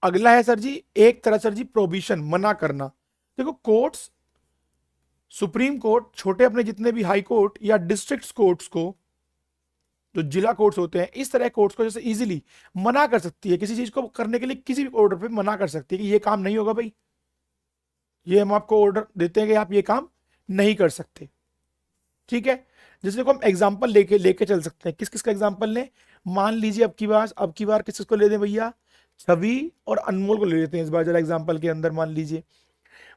[SPEAKER 1] अगला है सर जी, एक तरह सर जी प्रोबिशन, मना करना। देखो कोर्ट्स, सुप्रीम कोर्ट छोटे अपने जितने भी हाई कोर्ट या डिस्ट्रिक्ट कोर्ट्स को, जो जिला कोर्ट्स होते हैं, इस तरह कोर्ट्स को जैसे इजीली मना कर सकती है, किसी चीज को करने के लिए किसी भी ऑर्डर पे मना कर सकती है कि ये काम नहीं होगा भाई, ये हम आपको ऑर्डर देते हैं कि आप ये काम नहीं कर सकते। ठीक है, जैसे को हम एग्जाम्पल लेके लेके चल सकते हैं, किस किस का एग्जाम्पल लें, मान लीजिए अब की बार किस किस को ले दें भैया, छवि और अनमोल को ले लेते हैं इस बार जरा एग्जाम्पल के अंदर।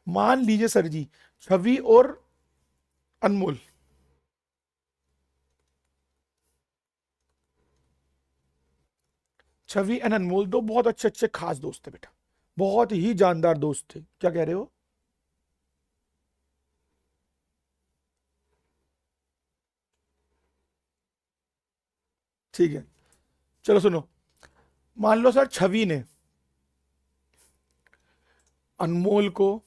[SPEAKER 1] मान लीजिए सर जी छवि और अनमोल, छवि एंड अनमोल दो बहुत अच्छे अच्छे खास दोस्त थे बेटा, बहुत ही जानदार दोस्त थे। क्या कह रहे हो, ठीक है, चलो सुनो। मान लो सर छवि ने अनमोल को,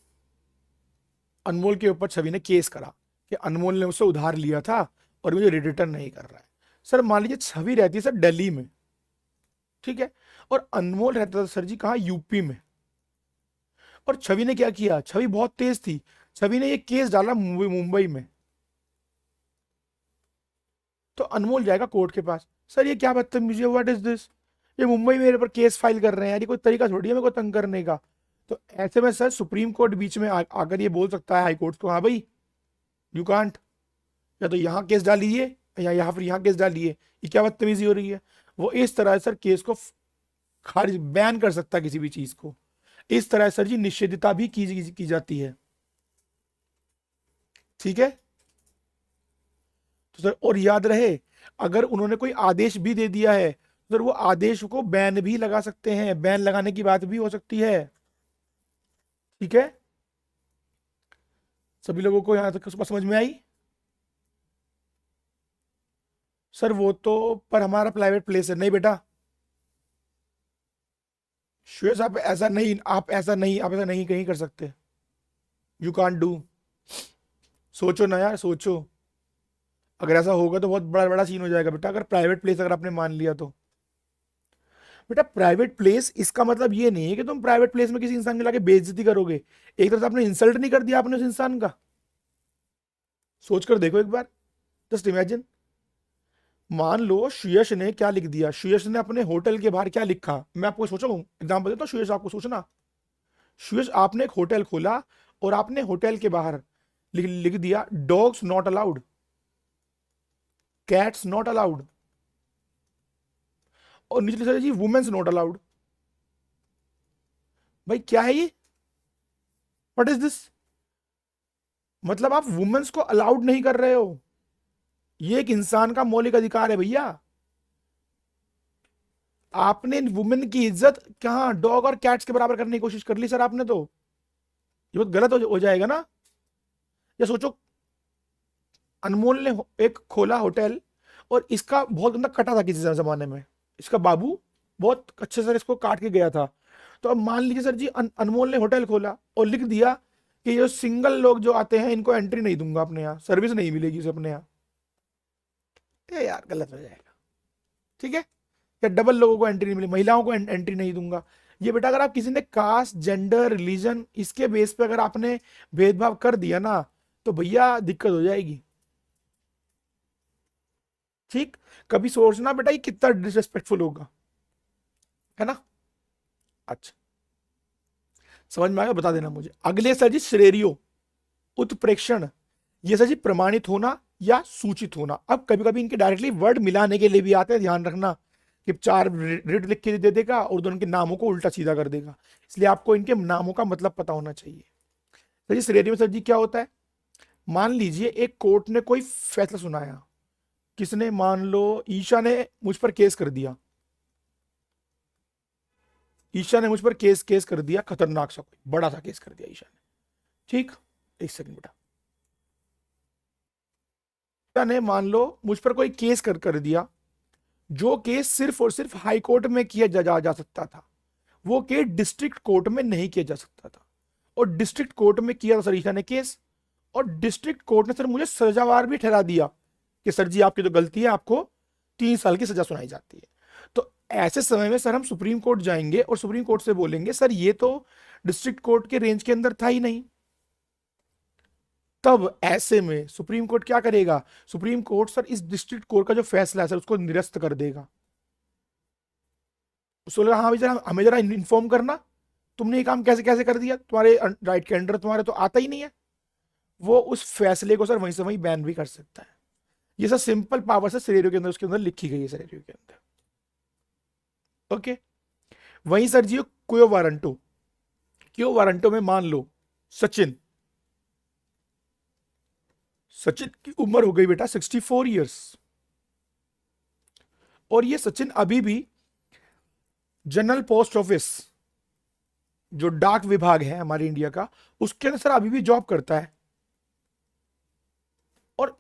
[SPEAKER 1] अनमोल के ऊपर छवि ने केस करा कि अनमोल ने उससे उधार लिया था और मुझे रिटर्न नहीं कर रहा है। सर मान लीजिए छवि रहती है सर दिल्ली में, ठीक है, और अनमोल रहता था सर जी कहाँ, यूपी में। और छवि ने क्या किया, छवि बहुत तेज थी, छवि ने ये केस डाला मुंबई में। तो अनमोल जाएगा कोर्ट के पास, सर ये क्या बदतमीजी है, व्हाट इज दिस, ये मुंबई में मेरे पर केस फाइल कर रहे हैं यार, ये कोई तरीका थोड़ी है मेरे को तंग करने का। तो ऐसे में सर सुप्रीम कोर्ट बीच में आकर ये बोल सकता है हाई कोर्ट को, हाँ भाई यू कांट, या तो यहाँ केस डालिए या यहाँ फिर यहाँ केस डालिए, ये क्या बदतमीजी हो रही है। वो इस तरह सर केस को खारिज, बैन कर सकता है किसी भी चीज को। इस तरह सर जी निषेधता भी की जाती है। ठीक है, तो सर और याद रहे, अगर उन्होंने कोई आदेश भी दे दिया है तो सर वो आदेश को बैन भी लगा सकते हैं, बैन लगाने की बात भी हो सकती है। ठीक है, सभी लोगों को यहां तक समझ में आई। सर वो तो पर हमारा प्राइवेट प्लेस है, नहीं बेटा श्वेत, आप ऐसा नहीं कहीं कर सकते, यू कांट डू। सोचो ना यार, सोचो, अगर ऐसा होगा तो बहुत बड़ा बड़ा सीन हो जाएगा बेटा, अगर प्राइवेट प्लेस अगर आपने मान लिया तो। बेटा प्राइवेट प्लेस इसका मतलब ये नहीं है कि तुम प्राइवेट प्लेस में किसी इंसान की लाके बेइज्जती करोगे, एक तरह से आपने इंसल्ट नहीं कर दिया आपने उस इंसान का। सोच कर देखो एक बार, जस्ट इमेजिन। मान लो सुयश ने क्या लिख दिया, सुयश ने अपने होटल के बाहर क्या लिखा, मैं आपको सोचो एग्जाम्पल देता हूँ, सुयश आपको सोचना। सुयश आपने एक होटल खोला और आपने होटल के बाहर लिख दिया dogs not allowed, cats not allowed, और नीचे लिखा जी वुमेन्स नॉट अलाउड। भाई क्या है ये, व्हाट इज दिस, मतलब आप वुमेन्स को अलाउड नहीं कर रहे हो, ये एक इंसान का मौलिक अधिकार है भैया। आपने वुमेन की इज्जत कहां डॉग और कैट्स के बराबर करने की कोशिश कर ली सर आपने, तो ये बहुत गलत हो जाएगा ना। या सोचो अनमोल ने एक खोला होटल और इसका बहुत गंदा कटा था किसी जमाने में, इसका बाबू बहुत अच्छे से इसको काट के गया था। तो अब मान लीजिए सर जी अनमोल ने होटल खोला और लिख दिया कि जो सिंगल लोग जो आते हैं इनको एंट्री नहीं दूंगा अपने यहाँ, सर्विस नहीं मिलेगी उसे अपने यहाँ। ये यार गलत हो जाएगा, ठीक है। या डबल लोगों को एंट्री नहीं मिली, महिलाओं को एंट्री नहीं दूंगा। ये बेटा अगर आप किसी ने कास्ट, जेंडर, रिलीजन, इसके बेस पे अगर आपने भेदभाव कर दिया ना, तो भैया दिक्कत हो जाएगी, ठीक। कभी सोचना बेटा ये कितना डिसरेस्पेक्टफुल होगा, है ना। अच्छा, समझ में आया, बता देना मुझे। अगले सर जी श्रेणियों, उत्प्रेक्षण, ये सर जी प्रमाणित होना या सूचित होना। अब कभी कभी इनके डायरेक्टली वर्ड मिलाने के लिए भी आते हैं, ध्यान रखना कि 4 रिट लिख के दे देगा और दोनों के नामों को उल्टा सीधा कर देगा, इसलिए आपको इनके नामों का मतलब पता होना चाहिए। सर जी श्रेणी में सर जी क्या होता है, मान लीजिए एक कोर्ट ने कोई फैसला सुनाया, किसने, मान लो ईशा ने मुझ पर केस कर दिया, ईशा ने मुझ पर केस कर दिया, खतरनाक सा कोई बड़ा सा केस कर दिया ईशा ने, ठीक। एक सेकंड बेटा, ईशा ने मान लो मुझ पर कोई केस कर दिया, जो केस सिर्फ और सिर्फ हाई कोर्ट में किया जा सकता था, वो केस डिस्ट्रिक्ट कोर्ट में नहीं किया जा सकता था, और डिस्ट्रिक्ट कोर्ट में किया था सर ईशा ने केस, और डिस्ट्रिक्ट कोर्ट ने सर मुझे सजावार भी ठहरा दिया कि सर जी आपकी तो गलती है, आपको 3 साल की सजा सुनाई जाती है। तो ऐसे समय में सर हम सुप्रीम कोर्ट जाएंगे और सुप्रीम कोर्ट से बोलेंगे सर ये तो डिस्ट्रिक्ट कोर्ट के रेंज के अंदर था ही नहीं। तब ऐसे में सुप्रीम कोर्ट क्या करेगा, सुप्रीम कोर्ट सर इस डिस्ट्रिक्ट कोर्ट का जो फैसला है सर उसको निरस्त कर देगा। उसको लगा हाँ भाई जरा हमें जरा इन्फॉर्म करना, तुमने ये काम कैसे कैसे कर दिया, तुम्हारे राइट के अंडर तुम्हारे तो आता ही नहीं है। वो उस फैसले को सर वहीं से वहीं बैन भी कर सकता है। ये सर सिंपल पावर से सिनेरियो के अंदर उसके अंदर लिखी गई है सिनेरियो के अंदर, ओके। वहीं सर जी क्यो वारंटो, क्यो वारंटो में मान लो सचिन, सचिन की उम्र हो गई बेटा 64 ईयर्स, और ये सचिन अभी भी जनरल पोस्ट ऑफिस, जो डाक विभाग है हमारे इंडिया का, उसके अंदर सर अभी भी जॉब करता है, और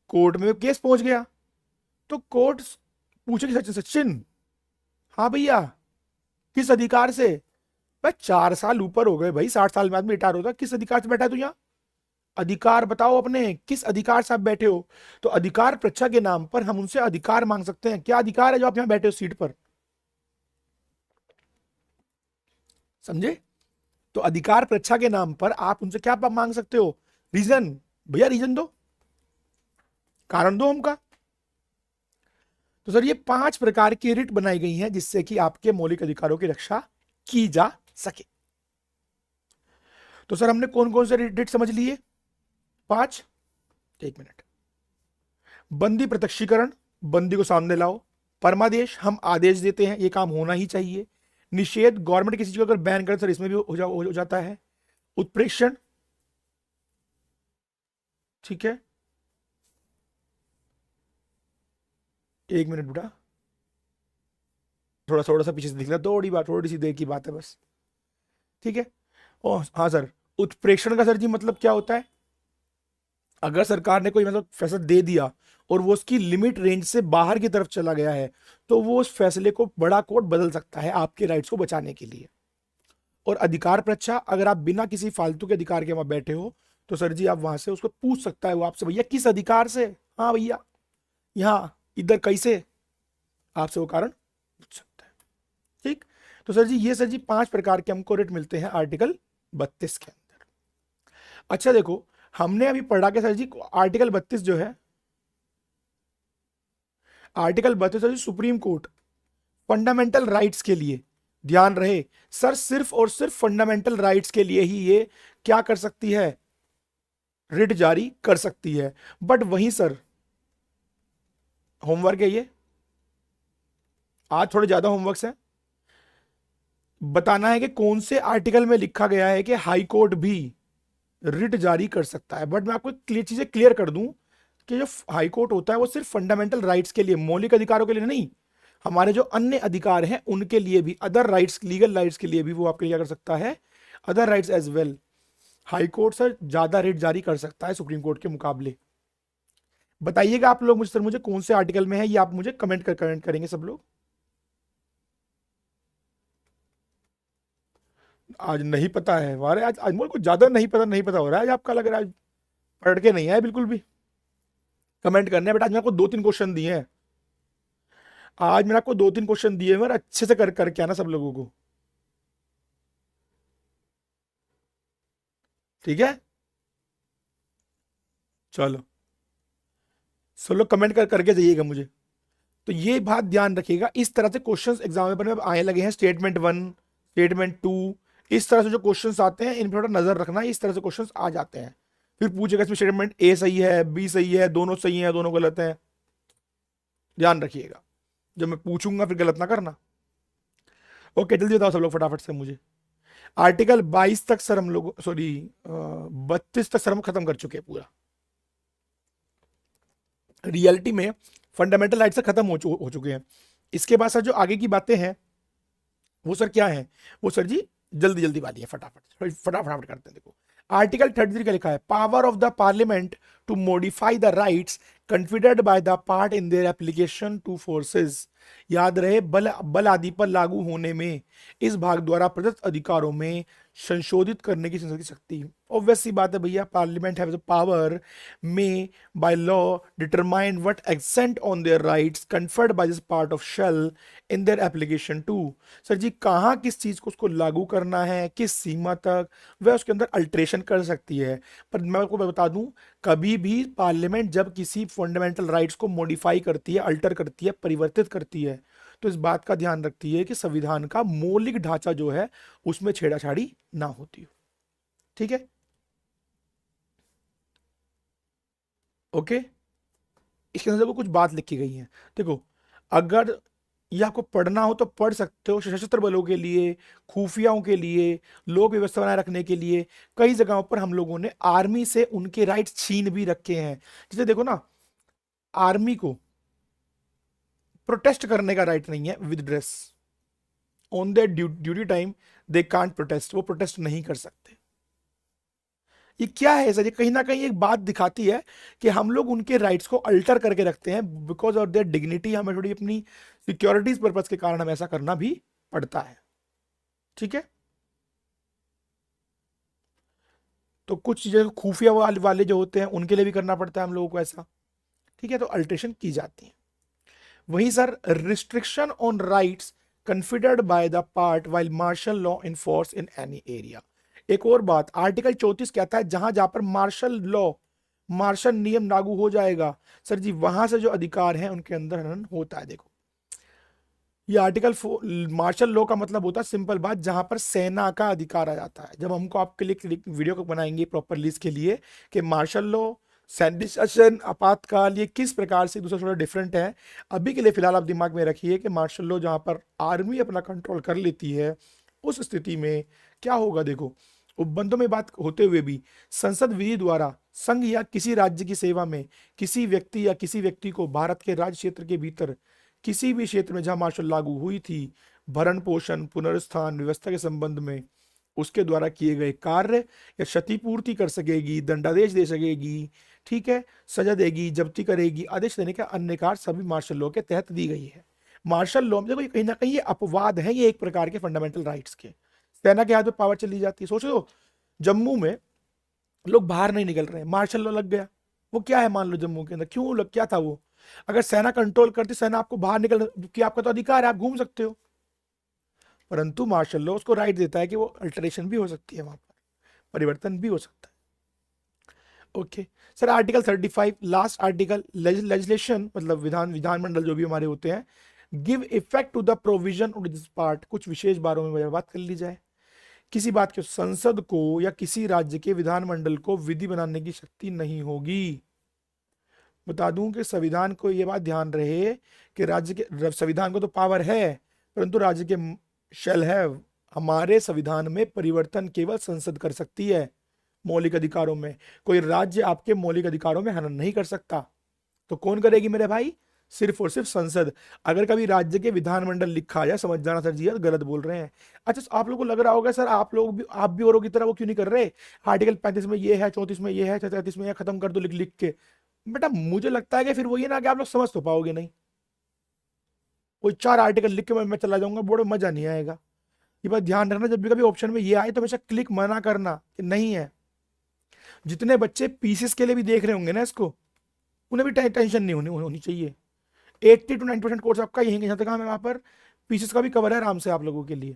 [SPEAKER 1] कोर्ट में केस पहुंच गया, तो कोर्ट पूछेगी सचिन, सचिन हाँ भैया किस अधिकार से, भाई 4 साल ऊपर हो गए भाई, 60 साल में आदमी रिटायर होता, किस अधिकार से बैठा है तू यहाँ, अधिकार बताओ अपने, किस अधिकार से आप बैठे हो। तो अधिकार परीक्षा के नाम पर हम उनसे अधिकार मांग सकते हैं, क्या अधिकार है जो आप यहाँ बैठे हो सीट पर, समझे। तो अधिकार परीक्षा के नाम पर आप उनसे क्या मांग सकते हो, रीजन, भैया रीजन दो, कारण दो हमका। तो सर ये 5 प्रकार की रिट बनाई गई हैं जिससे कि आपके मौलिक अधिकारों की रक्षा की जा सके। तो सर हमने कौन कौन से रिट समझ लिए, 5। एक मिनट, बंदी प्रत्यक्षीकरण, बंदी को सामने लाओ। परमादेश, हम आदेश देते हैं, ये काम होना ही चाहिए। निषेध, गवर्नमेंट किसी चीज को अगर बैन करे सर इसमें भी हो जाता है। उत्प्रेक्षण, ठीक है, एक मिनट बेटा, थोड़ा थोड़ा सा पीछे से दिख रहा है, थोड़ी सी देर की बात है बस, ठीक है। और हाँ सर, उत्प्रेक्षण का सर जी मतलब क्या होता है, अगर सरकार ने कोई मतलब फैसला दे दिया और वो उसकी लिमिट रेंज से बाहर की तरफ चला गया है, तो वो उस फैसले को बड़ा कोर्ट बदल सकता है आपके राइट्स को बचाने के लिए। और अधिकार परीक्षा, अगर आप बिना किसी फालतू के अधिकार के वहां बैठे हो, तो सर जी आप वहां से उसको पूछ सकता है वो आपसे, भैया किस अधिकार से, हाँ भैया यहाँ इधर कैसे, आपसे वो कारण पूछ सकता है, ठीक। तो सर जी ये सर जी 5 प्रकार के हमको रेट मिलते हैं आर्टिकल 32 के अंदर। अच्छा देखो, हमने अभी पढ़ा के सर जी आर्टिकल 32 जो है, आर्टिकल 32 सर जी सुप्रीम कोर्ट फंडामेंटल राइट्स के लिए, ध्यान रहे सर, सिर्फ और सिर्फ फंडामेंटल राइट्स के लिए ही ये क्या कर सकती है, रिट जारी कर सकती है। बट वहीं सर होमवर्क है ये, आज थोड़े ज्यादा होमवर्क्स हैं, बताना है कि कौन से आर्टिकल में लिखा गया है कि हाई कोर्ट भी रिट जारी कर सकता है। बट मैं आपको चीजें क्लियर कर दूं कि जो हाई कोर्ट होता है वो सिर्फ फंडामेंटल राइट्स के लिए, मौलिक अधिकारों के लिए नहीं, हमारे जो अन्य अधिकार हैं उनके लिए भी, अदर राइट्स, लीगल राइट्स के लिए भी वो आपके लिए क्या कर सकता है, other rights as well. High court sir ज्यादा रिट जारी कर सकता है सुप्रीम कोर्ट के मुकाबले। बताइएगा आप लोग मुझे, सर मुझे कौन से आर्टिकल में है ये आप मुझे कमेंट करेंगे सब लोग। आज नहीं पता है वारे, आज अनमोल को ज्यादा नहीं पता हो रहा है आज, आपका लग रहा है आज पढ़ के नहीं आए बिल्कुल भी। कमेंट करने हैं बेटा, आज मैंने आपको 2-3 क्वेश्चन दिए हैं, आज मैंने आपको 2-3 क्वेश्चन दिए हैं, और अच्छे से करके आना सब लोगों को, ठीक है। चलो सब लोग कमेंट करके जाइएगा मुझे। तो ये बात ध्यान रखिएगा, इस तरह से क्वेश्चंस एग्जाम पेपर में आने लगे हैं, स्टेटमेंट 1, स्टेटमेंट 2, इस तरह से जो क्वेश्चंस आते हैं इन पर थोड़ा नजर रखना, इस तरह से क्वेश्चंस आ जाते हैं। फिर पूछेगा इसमें स्टेटमेंट ए सही है, बी सही है, दोनों सही है, दोनों गलत है, ध्यान रखिएगा, जब मैं पूछूंगा फिर गलत ना करना। ओके जल्दी बताओ सब लोग फटाफट से मुझे। आर्टिकल 22 तक सर हम लोग, सॉरी 32 तक सर हम खत्म कर चुके हैं पूरा। रियलिटी में फंडामेंटल राइट से खत्म हो चुके हैं। इसके बाद सर जो आगे की बातें हैं वो सर क्या है, वो सर जी जल्दी जल्दी वाली है, फटाफट फटाफट करते हैं। देखो आर्टिकल 33 का लिखा है, power of the parliament to modify the rights conferred by the part in their application to forces. याद रहे, बल आदि पर लागू होने में इस भाग द्वारा प्रदत्त अधिकारों में संशोधित करने की संसद की शक्ति। ऑब्वियस सी बात है भैया, parliament have the power may by law determine what extent on their rights conferred by this part of shall in their application to. Sir ji कहाँ किस चीज को उसको लागू करना है, किस सीमा तक वह उसके अंदर अल्ट्रेशन कर सकती है। पर मैं आपको बता दूं, कभी भी पार्लियामेंट जब किसी फंडामेंटल राइट्स को मॉडिफाई करती है, अल्टर करती है, परिवर्तित करती है, तो इस बात का ध्यान रखती है कि संविधान का मौलिक ढांचा जो है उसमें छेड़ाछाड़ी ना होती हो, ठीक है। ओके, इसके अंदर को कुछ बात लिखी गई है, देखो अगर ये आपको पढ़ना हो तो पढ़ सकते हो। सशस्त्र बलों के लिए, खुफियाओं के लिए, लोक व्यवस्था बनाए रखने के लिए कई जगहों पर हम लोगों ने आर्मी से उनके राइट्स छीन भी रखे हैं। जैसे देखो ना, आर्मी को प्रोटेस्ट करने का राइट नहीं है with dress, on their duty time they can't protest, वो प्रोटेस्ट नहीं कर सकते। ये क्या है सर, ये कहीं ना कहीं एक बात दिखाती है कि हम लोग उनके राइट्स को अल्टर करके रखते हैं, बिकॉज ऑफ देयर डिग्निटी, हमें थोड़ी अपनी सिक्योरिटीज पर्पज के कारण हमें ऐसा करना भी पड़ता है, ठीक है। तो कुछ चीजें खुफिया वाले जो होते हैं उनके लिए भी करना पड़ता है हम लोगों को ऐसा, ठीक है, तो अल्ट्रेशन की जाती है। वहीं sir restriction on rights conferred by the part while martial law in force in any area. एक और बात, आर्टिकल 34 कहता है जहां जहां पर मार्शल लॉ, मार्शल नियम लागू हो जाएगा, सर जी वहां से जो अधिकार है उनके अंदर हनन होता है। देखो ये आर्टिकल मार्शल लॉ का मतलब होता है, सिंपल बात, जहां पर सेना का अधिकार आ जाता है। जब हमको आपके लिए वीडियो को बनाएंगे प्रॉपरली इसके लिए कि मार्शल लॉ, सैनिटाइजेशन, आपातकाल, ये किस प्रकार से दूसरा थोड़ा डिफरेंट है। अभी के लिए फिलहाल आप दिमाग में रखिए कि मार्शल लॉ जहां पर आर्मी अपना कंट्रोल कर लेती है, उस स्थिति में क्या होगा। देखो उपबंधों में बात होते हुए भी संसद विधि द्वारा संघ या किसी राज्य की सेवा में किसी व्यक्ति या किसी व्यक्ति को भारत के राज्य क्षेत्र के भीतर किसी भी क्षेत्र में जहां मार्शल लागू हुई थी, भरण पोषण, पुनरुत्थान व्यवस्था के संबंध में उसके द्वारा किए गए कार्य या क्षतिपूर्ति कर सकेगी, दंडादेश दे सकेगी, ठीक है, सजा देगी, जब्ती करेगी, आदेश देने का अन्य कार्य सभी मार्शल लॉ के तहत दी गई है। मार्शल लॉ में देखो कहीं ना कहीं ये अपवाद है, ये एक प्रकार के फंडामेंटल राइट्स के, सेना के हाथ में पावर चली जाती है। सोचो जम्मू में लोग बाहर नहीं निकल रहे, मार्शल लॉ लग गया, वो क्या है मान लो जम्मू के अंदर क्यों लग, क्या था वो, अगर सेना कंट्रोल करती, सेना आपको बाहर निकल कि आपका तो अधिकार है, आप घूम सकते हो, परंतु मार्शल लॉ उसको राइट देता है कि वो अल्टरेशन भी हो सकती है, वहां पर परिवर्तन भी हो सकता है। Okay sir, article 35 last article, legislation मतलब विधानमंडल जो भी हमारे होते हैं, give effect to the provision of this part, कुछ विशेष बारों में बात कर ली जाए। किसी बात के संसद को या किसी राज्य के विधानमंडल को विधि बनाने की शक्ति नहीं होगी। बता दूं कि संविधान को यह बात ध्यान रहे कि राज्य के, संविधान को तो पावर है परंतु राज्य के शेल है। हमारे संविधान में परिवर्तन केवल संसद कर सकती है मौलिक अधिकारों में, कोई राज्य आपके मौलिक अधिकारों में हनन नहीं कर सकता। तो कौन करेगी मेरे भाई, सिर्फ और सिर्फ संसद। अगर कभी राज्य के विधानमंडल लिखा जाए, समझ जाना सर जी यार गलत बोल रहे हैं। अच्छा आप लोगों को लग रहा होगा सर आप लोग भी, आप भी औरों की तरह वो क्यों नहीं कर रहे, आर्टिकल 35 में ये है, 34 में ये है, 33 में ये, खत्म कर दो लिख लिख के। बेटा मुझे लगता है कि फिर वही ना कि आप लोग समझ तो पाओगे नहीं, कोई 4 आर्टिकल लिख के मैं चला जाऊंगा, बड़ा मजा नहीं आएगा। ये बात ध्यान रखना, जब भी कभी ऑप्शन में ये आए तो हमेशा क्लिक मना करना कि नहीं है। जितने बच्चे पीसीएस के लिए भी देख रहे होंगे ना इसको, उन्हें भी टेंशन नहीं होनी चाहिए। 80 to 90% कोर्स आपका यहीं जहाँ तक हम वहाँ पर पीसीएस का भी कवर है आराम से आप लोगों के लिए।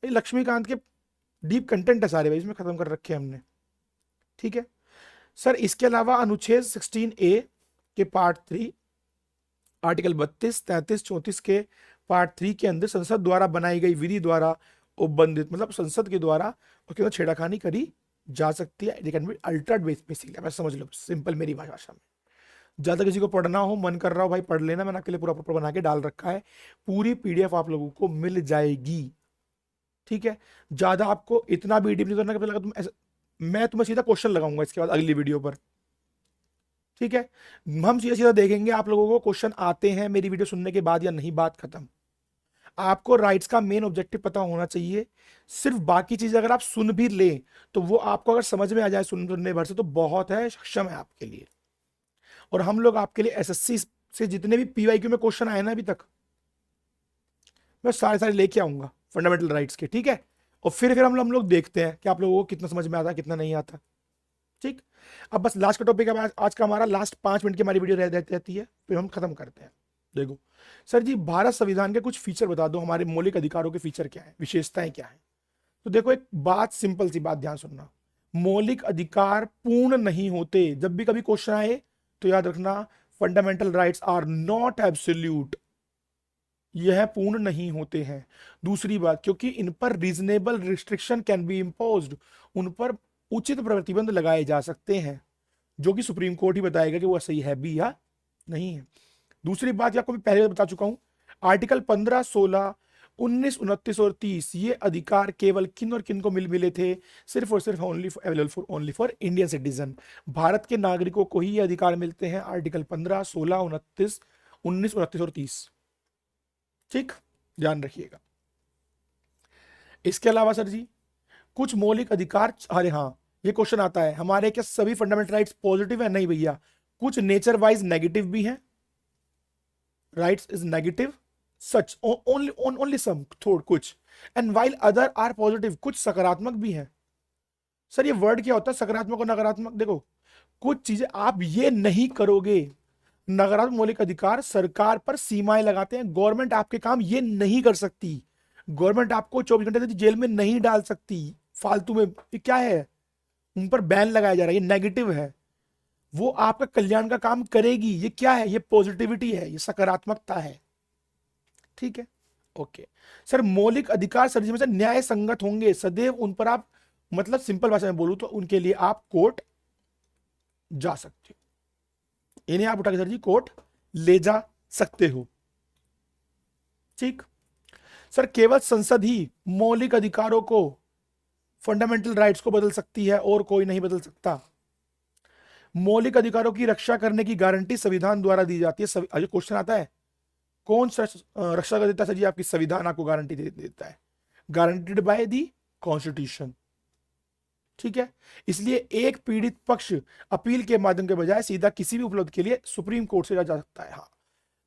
[SPEAKER 1] ये लक्ष्मीकांत के डीप कंटेंट है सारे भाई, इसमें खत्म कर रखे हैं हमने, ठीक है सर। इसके अलावा अनुच्छेद 16A के पार्ट 3 आर्टिकल 32, 33, 34 के पार्ट 3 के अंदर संसद द्वारा बनाई गई विधि द्वारा उपबंधित, मतलब संसद के द्वारा उसके अंदर छेड़खानी करी जा सकती है। कैन बी अल्टर्ड बेसिकली, मैं समझ लो सिंपल मेरी भाषा में। ज़्यादा किसी को पढ़ना हो, मन कर रहा हो भाई पढ़ लेना, मैंने आपके लिए पूरा प्रॉपर बना के डाल रखा है, पूरी पीडीएफ आप लोगों को मिल जाएगी, ठीक है। ज़्यादा आपको इतना भी डीप नहीं करना कि पता लगा तुम ऐसा, मैं तुम्हें सीधा क्वेश्चन लगाऊंगा इसके बाद अगली वीडियो पर, ठीक है। हम सीधा सीधा देखेंगे आप लोगों को क्वेश्चन आते हैं मेरी वीडियो सुनने के बाद या नहीं, बात खत्म। आपको राइट्स का मेन ऑब्जेक्टिव पता होना चाहिए, सिर्फ बाकी चीजें अगर आप सुन भी ले तो वो आपको अगर समझ में आ जाए सुनने भर से तो बहुत है, सक्षम है आपके लिए। और हम लोग आपके लिए एसएससी से जितने भी पीवाईक्यू में क्वेश्चन आए ना अभी तक, मैं सारे सारे लेके आऊंगा फंडामेंटल राइट्स के, ठीक है। और फिर हम लोग देखते हैं कि आप लोगों को कितना समझ में आता है कितना नहीं आता, ठीक। अब बस लास्ट का टॉपिक है आज का हमारा, लास्ट 5 मिनट की हमारी वीडियो रहती है, फिर हम खत्म करते हैं। देखो सर जी, भारत संविधान के कुछ फीचर बता दो, हमारे मौलिक अधिकारों के फीचर क्या है, विशेषताएं क्या है। तो देखो एक बात, सिंपल सी बात ध्यान सुनना, मौलिक अधिकार पूर्ण नहीं होते। जब भी कभी क्वेश्चन आए तो याद रखना, fundamental rights are not absolute, यह पूर्ण नहीं होते हैं। दूसरी बात, क्योंकि इन पर reasonable restriction can be imposed, उन पर उचित प्रतिबंध लगाए जा सकते हैं, जो कि सुप्रीम कोर्ट ही बताएगा कि वो सही है भी या नहीं है। दूसरी बात आपको मैं पहले बता चुका हूं, आर्टिकल 15, 16, 19, 29 और 30 ये अधिकार केवल किन और किन को मिले थे, सिर्फ और सिर्फ only for Indian citizen, Bharat के नागरिकों को ही ये अधिकार मिलते हैं। आर्टिकल 15, 16, 29, 19, 29 और 30, ठीक, ध्यान रखिएगा। इसके अलावा सर जी कुछ मौलिक अधिकार, अरे हाँ ये क्वेश्चन आता है, हमारे क्या सभी फंडामेंटल राइट्स पॉजिटिव है? नहीं भैया, कुछ नेचर वाइज नेगेटिव भी हैं, rights is negative such only some थोड़ कुछ, and while other are positive, कुछ सकारात्मक भी हैं। सर ये वर्ड क्या होता है सकारात्मक और नकारात्मक? देखो कुछ चीजें आप ये नहीं करोगे, नकारात्मक मौलिक अधिकार सरकार पर सीमाएं लगाते हैं, गवर्नमेंट आपके काम ये नहीं कर सकती, गवर्नमेंट आपको 24 घंटे जेल में नहीं डाल सकती फालतू में, ये क्या है, उन पर बैन लगाया जा रहा है, ये नेगेटिव है। वो आपका कल्याण का काम करेगी, ये क्या है, ये पॉजिटिविटी है, ये सकारात्मकता है, ठीक है ओके। सर मौलिक अधिकार सर जी न्याय संगत होंगे सदैव, उन पर आप, मतलब सिंपल भाषा में बोलूं तो उनके लिए आप कोर्ट जा सकते हो, इन्हें आप उठा के सर जी कोर्ट ले जा सकते हो, ठीक। सर केवल संसद ही मौलिक अधिकारों को, फंडामेंटल राइट्स को बदल सकती है और कोई नहीं बदल सकता। मौलिक अधिकारों की रक्षा करने की गारंटी संविधान द्वारा दी जाती है। क्वेश्चन आता है कौन सा रक्षा कर देता है सर जी? आपकी संविधान आपको गारंटी देता है, गारंटीड बाय दी कॉन्स्टिट्यूशन, ठीक है। इसलिए एक पीड़ित पक्ष अपील के माध्यम के बजाय सीधा किसी भी उपलब्ध के लिए सुप्रीम कोर्ट से जा सकता है। हाँ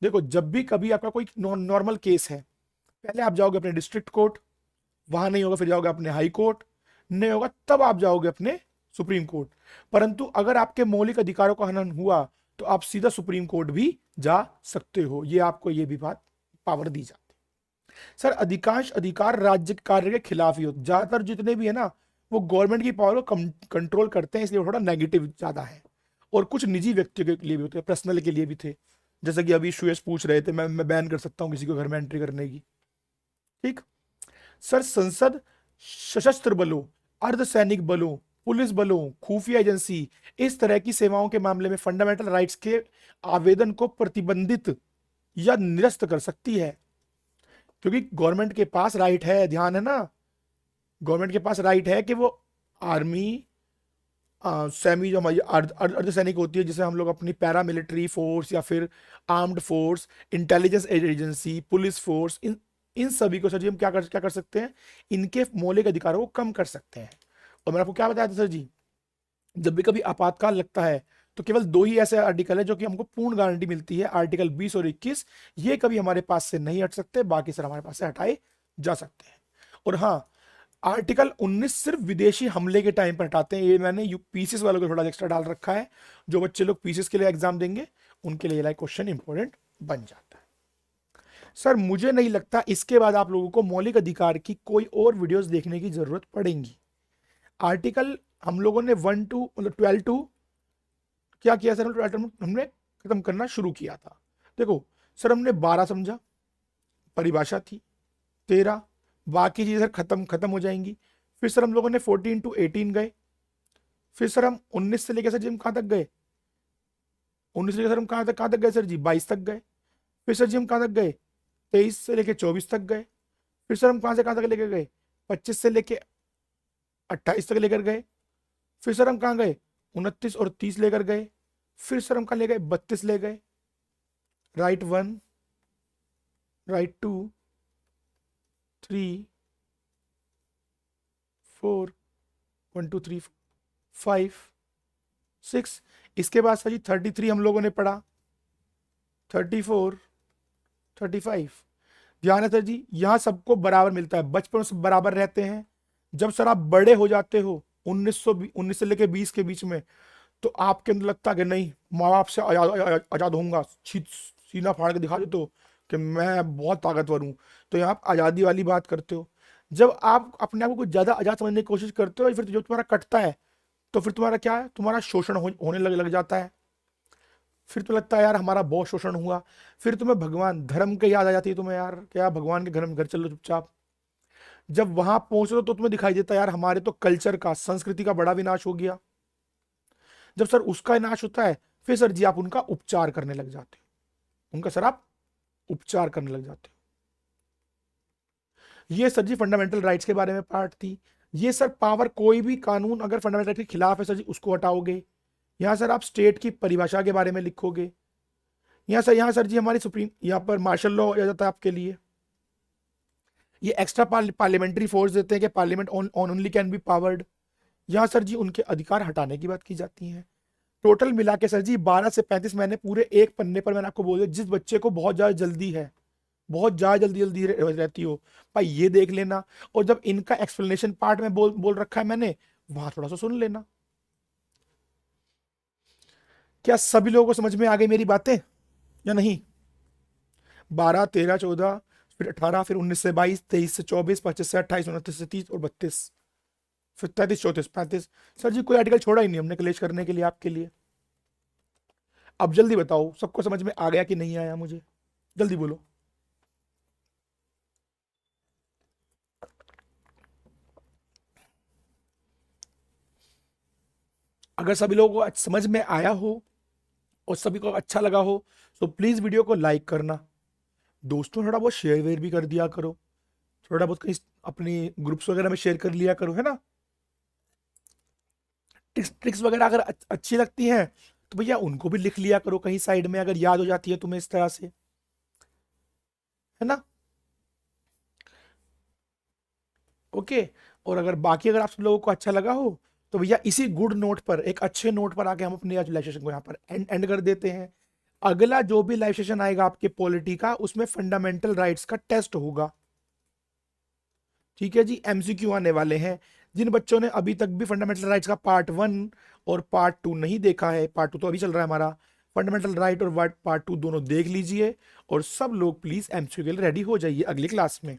[SPEAKER 1] देखो, जब भी कभी आपका कोई नॉर्मल केस है, पहले आप जाओगे अपने डिस्ट्रिक्ट कोर्ट, वहां नहीं होगा फिर जाओगे अपने हाई कोर्ट, नहीं होगा तब आप जाओगे अपने सुप्रीम कोर्ट। परंतु अगर आपके मौलिक अधिकारों का हनन हुआ तो आप सीधा सुप्रीम कोर्ट भी जा सकते हो, ये आपको ये भी बात पावर दी जाती है। सर अधिकांश अधिकार राज्य कार्य के खिलाफ ही होते, ज्यादातर जितने भी है ना वो गवर्नमेंट की पावर को कंट्रोल करते हैं, इसलिए थोड़ा नेगेटिव ज्यादा है। और कुछ निजी व्यक्तियों के लिए भी होते हैं, पर्सनल के लिए भी थे, जैसे कि अभी सुयश पूछ रहे थे, मैं बैन कर सकता हूं किसी को घर में एंट्री करने की, ठीक। सर संसद सशस्त्र बलों, अर्धसैनिक बलों, पुलिस बलों, खुफिया एजेंसी, इस तरह की सेवाओं के मामले में फंडामेंटल राइट्स के आवेदन को प्रतिबंधित या निरस्त कर सकती है, क्योंकि गवर्नमेंट के पास राइट है, ध्यान है ना, गवर्नमेंट के पास राइट है कि वो आर्मी, सेमी जो हमारी अर्धसैनिक होती है, जिसे हम लोग अपनी पैरामिलिट्री फोर्स या फिर armed force, intelligence agency, police force, इन सभी को सर जी हम क्या कर सकते हैं, इनके मौलिक अधिकारों को कम कर सकते हैं। और मैंने आपको क्या बताया था सर जी, जब भी कभी आपातकाल लगता है तो केवल 2 ही ऐसे आर्टिकल है जो कि हमको पूर्ण गारंटी मिलती है, आर्टिकल 20 और 21, ये कभी हमारे पास से नहीं हट सकते, बाकी सर हमारे पास से हटाए जा सकते हैं। और हाँ, आर्टिकल 19 सिर्फ विदेशी हमले के टाइम पर हटाते हैं। ये मैंने पीसीएस वालों को थोड़ा एक्स्ट्रा डाल रखा है, जो बच्चे लोग पीसीएस के लिए एग्जाम देंगे उनके लिए लाइक क्वेश्चन इंपॉर्टेंट बन जाता है। सर मुझे नहीं लगता इसके बाद आप लोगों को मौलिक अधिकार की कोई और वीडियोस देखने की जरूरत पड़ेगी। आर्टिकल हम लोगों ने 1 टू मतलब 12 टू क्या किया सर, 12 हमने खत्म करना शुरू किया था। देखो सर, हमने 12 समझा, परिभाषा थी, 13 बाकी चीजें सर खत्म खत्म हो जाएंगी। फिर सर हम लोगों ने 14 टू 18 गए। फिर सर हम 19 से लेकर सर जी हम कहाँ तक गए, 19 से लेकर सर हम कहाँ तक गए सर जी, 22 तक गए। फिर सर जी हम कहाँ तक गए, 23 से लेकर 24 तक गए। फिर सर हम कहाँ तक लेकर गए, 25 से लेकर 28 तक लेकर गए। फिर सर हम कहाँ गए, 29 और 30 लेकर गए। फिर सर हम कहाँ ले गए, 32 ले गए। Right 1, right 2, 3, 4, 1 2 3 5 6। इसके बाद सर जी 33 हम लोगों ने पढ़ा, 34, 35। ध्यान है सर जी, यहाँ सबको बराबर मिलता है, बचपन में सब बराबर रहते हैं। जब सर आप बड़े हो जाते हो 19 से लेके 20 के बीच में, तो आपके अंदर लगता है कि नहीं, माँ बाप से आजाद होऊंगा, सीना फाड़ के दिखा देते हो कि मैं बहुत ताकतवर हूँ। तो यहाँ आप आज़ादी वाली बात करते हो। जब आप अपने आप को कुछ ज़्यादा आज़ाद समझने की कोशिश करते हो, फिर जो तुम्हारा कटता है तो फिर तुम्हारा क्या है, तुम्हारा शोषण होने लग जाता है। फिर तो लगता है यार हमारा बहुत शोषण हुआ। फिर तुम्हें भगवान धर्म के याद आ जाती है तुम्हें, यार क्या भगवान के घर चलो चुपचाप। जब वहां पहुंचो तो तुम्हें दिखाई देता है यार हमारे तो कल्चर का, संस्कृति का बड़ा विनाश हो गया। जब सर उसका नाश होता है, फिर सर जी आप उनका उपचार करने लग जाते हो, उनका सर आप उपचार करने लग जाते हो। ये सर जी फंडामेंटल राइट्स के बारे में पार्ट थी। ये सर पावर, कोई भी कानून अगर फंडामेंटल राइट के खिलाफ है सर जी उसको हटाओगे। यहाँ सर आप स्टेट की परिभाषा के बारे में लिखोगे। यहाँ सर जी हमारी सुप्रीम, यहाँ पर मार्शल लॉ आ जाता है आपके लिए। ये एक्स्ट्रा पार्लियामेंट्री फोर्स देते हैं कि parliament only can be powered. यहाँ सर जी उनके अधिकार हटाने की बात की जाती है। टोटल मिला के सर जी 12 से 35 मैंने पूरे एक पन्ने पर मैंने आपको बोल दिया। जिस बच्चे को बहुत ज़्यादा जल्दी है, बहुत ज़्यादा जल्दी रहती हो भाई, ये देख लेना। और जब इनका एक्सप्लेनेशन पार्ट में बोल रखा है मैंने, वहां थोड़ा सा सुन लेना। क्या सभी लोगों को समझ में आ गई मेरी बातें या नहीं? 12, 13, 14, फिर 18, फिर 19 से 22, 23 से 24, 25 से 28, 29 से 30 और 32, फिर 33, 34, 35। सर जी कोई आर्टिकल छोड़ा ही नहीं हमने क्लेश करने के लिए आपके लिए। अब जल्दी बताओ सबको समझ में आ गया कि नहीं आया, मुझे जल्दी बोलो। अगर सभी लोगों को समझ में आया हो और सभी को अच्छा लगा हो तो प्लीज वीडियो को लाइक करना, दोस्तों थोड़ा बहुत शेयर वेयर भी कर दिया करो, थोड़ा बहुत कहीं अपनी ग्रुप्स वगैरह में शेयर कर लिया करो, है ना। ट्रिक्स वगैरह अगर अच्छी लगती हैं तो भैया उनको भी लिख लिया करो कहीं साइड में, अगर याद हो जाती है तुम्हें इस तरह से, है ना। ओके। और अगर बाकी अगर आप सब लोगों को अच्छा लगा हो तो भैया इसी गुड नोट पर, एक अच्छे नोट पर आके हम अपने आज लाइव सेशन को यहाँ पर एंड कर देते हैं। अगला जो भी लाइव सेशन आएगा आपके पॉलिटी का, उसमें फंडामेंटल राइट्स का टेस्ट होगा। ठीक है जी, एमसीक्यू आने वाले हैं। जिन बच्चों ने अभी तक भी फंडामेंटल राइट्स का पार्ट 1 और पार्ट 2 नहीं देखा है, पार्ट 2 तो अभी चल रहा है हमारा, फंडामेंटल राइट और पार्ट 2 दोनों देख लीजिए। और सब लोग प्लीज एमसीक्यू के लिए रेडी हो जाइए अगली क्लास में।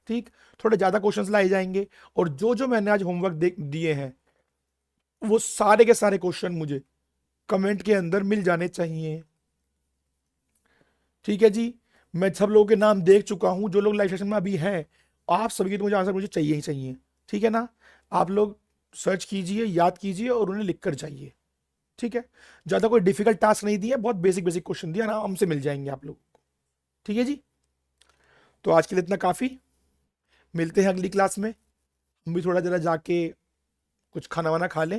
[SPEAKER 1] ठीक, थोड़े ज्यादा क्वेश्चंस लाए जाएंगे। और जो मैंने आज होमवर्क दिए हैं वो सारे के सारे क्वेश्चन मुझे कमेंट के अंदर मिल जाने चाहिए। ठीक है जी, मैं सब लोगों के नाम देख चुका हूं, जो लोग लाइव सेशन में अभी हैं, आप सभी के तो मुझे आंसर मुझे चाहिए ही चाहिए। ठीक है ना, आप लोग सर्च कीजिए, याद कीजिए और उन्हें लिख कर जाइए। ठीक है, ज्यादा कोई डिफिकल्ट टास्क नहीं दिया, बहुत बेसिक बेसिक क्वेश्चन दिया, आराम से मिल जाएंगे आप लोगों को। ठीक है जी, तो आज के लिए इतना काफी, मिलते हैं अगली क्लास में। हम भी थोड़ा जरा जाके कुछ खाना वाना खा लें,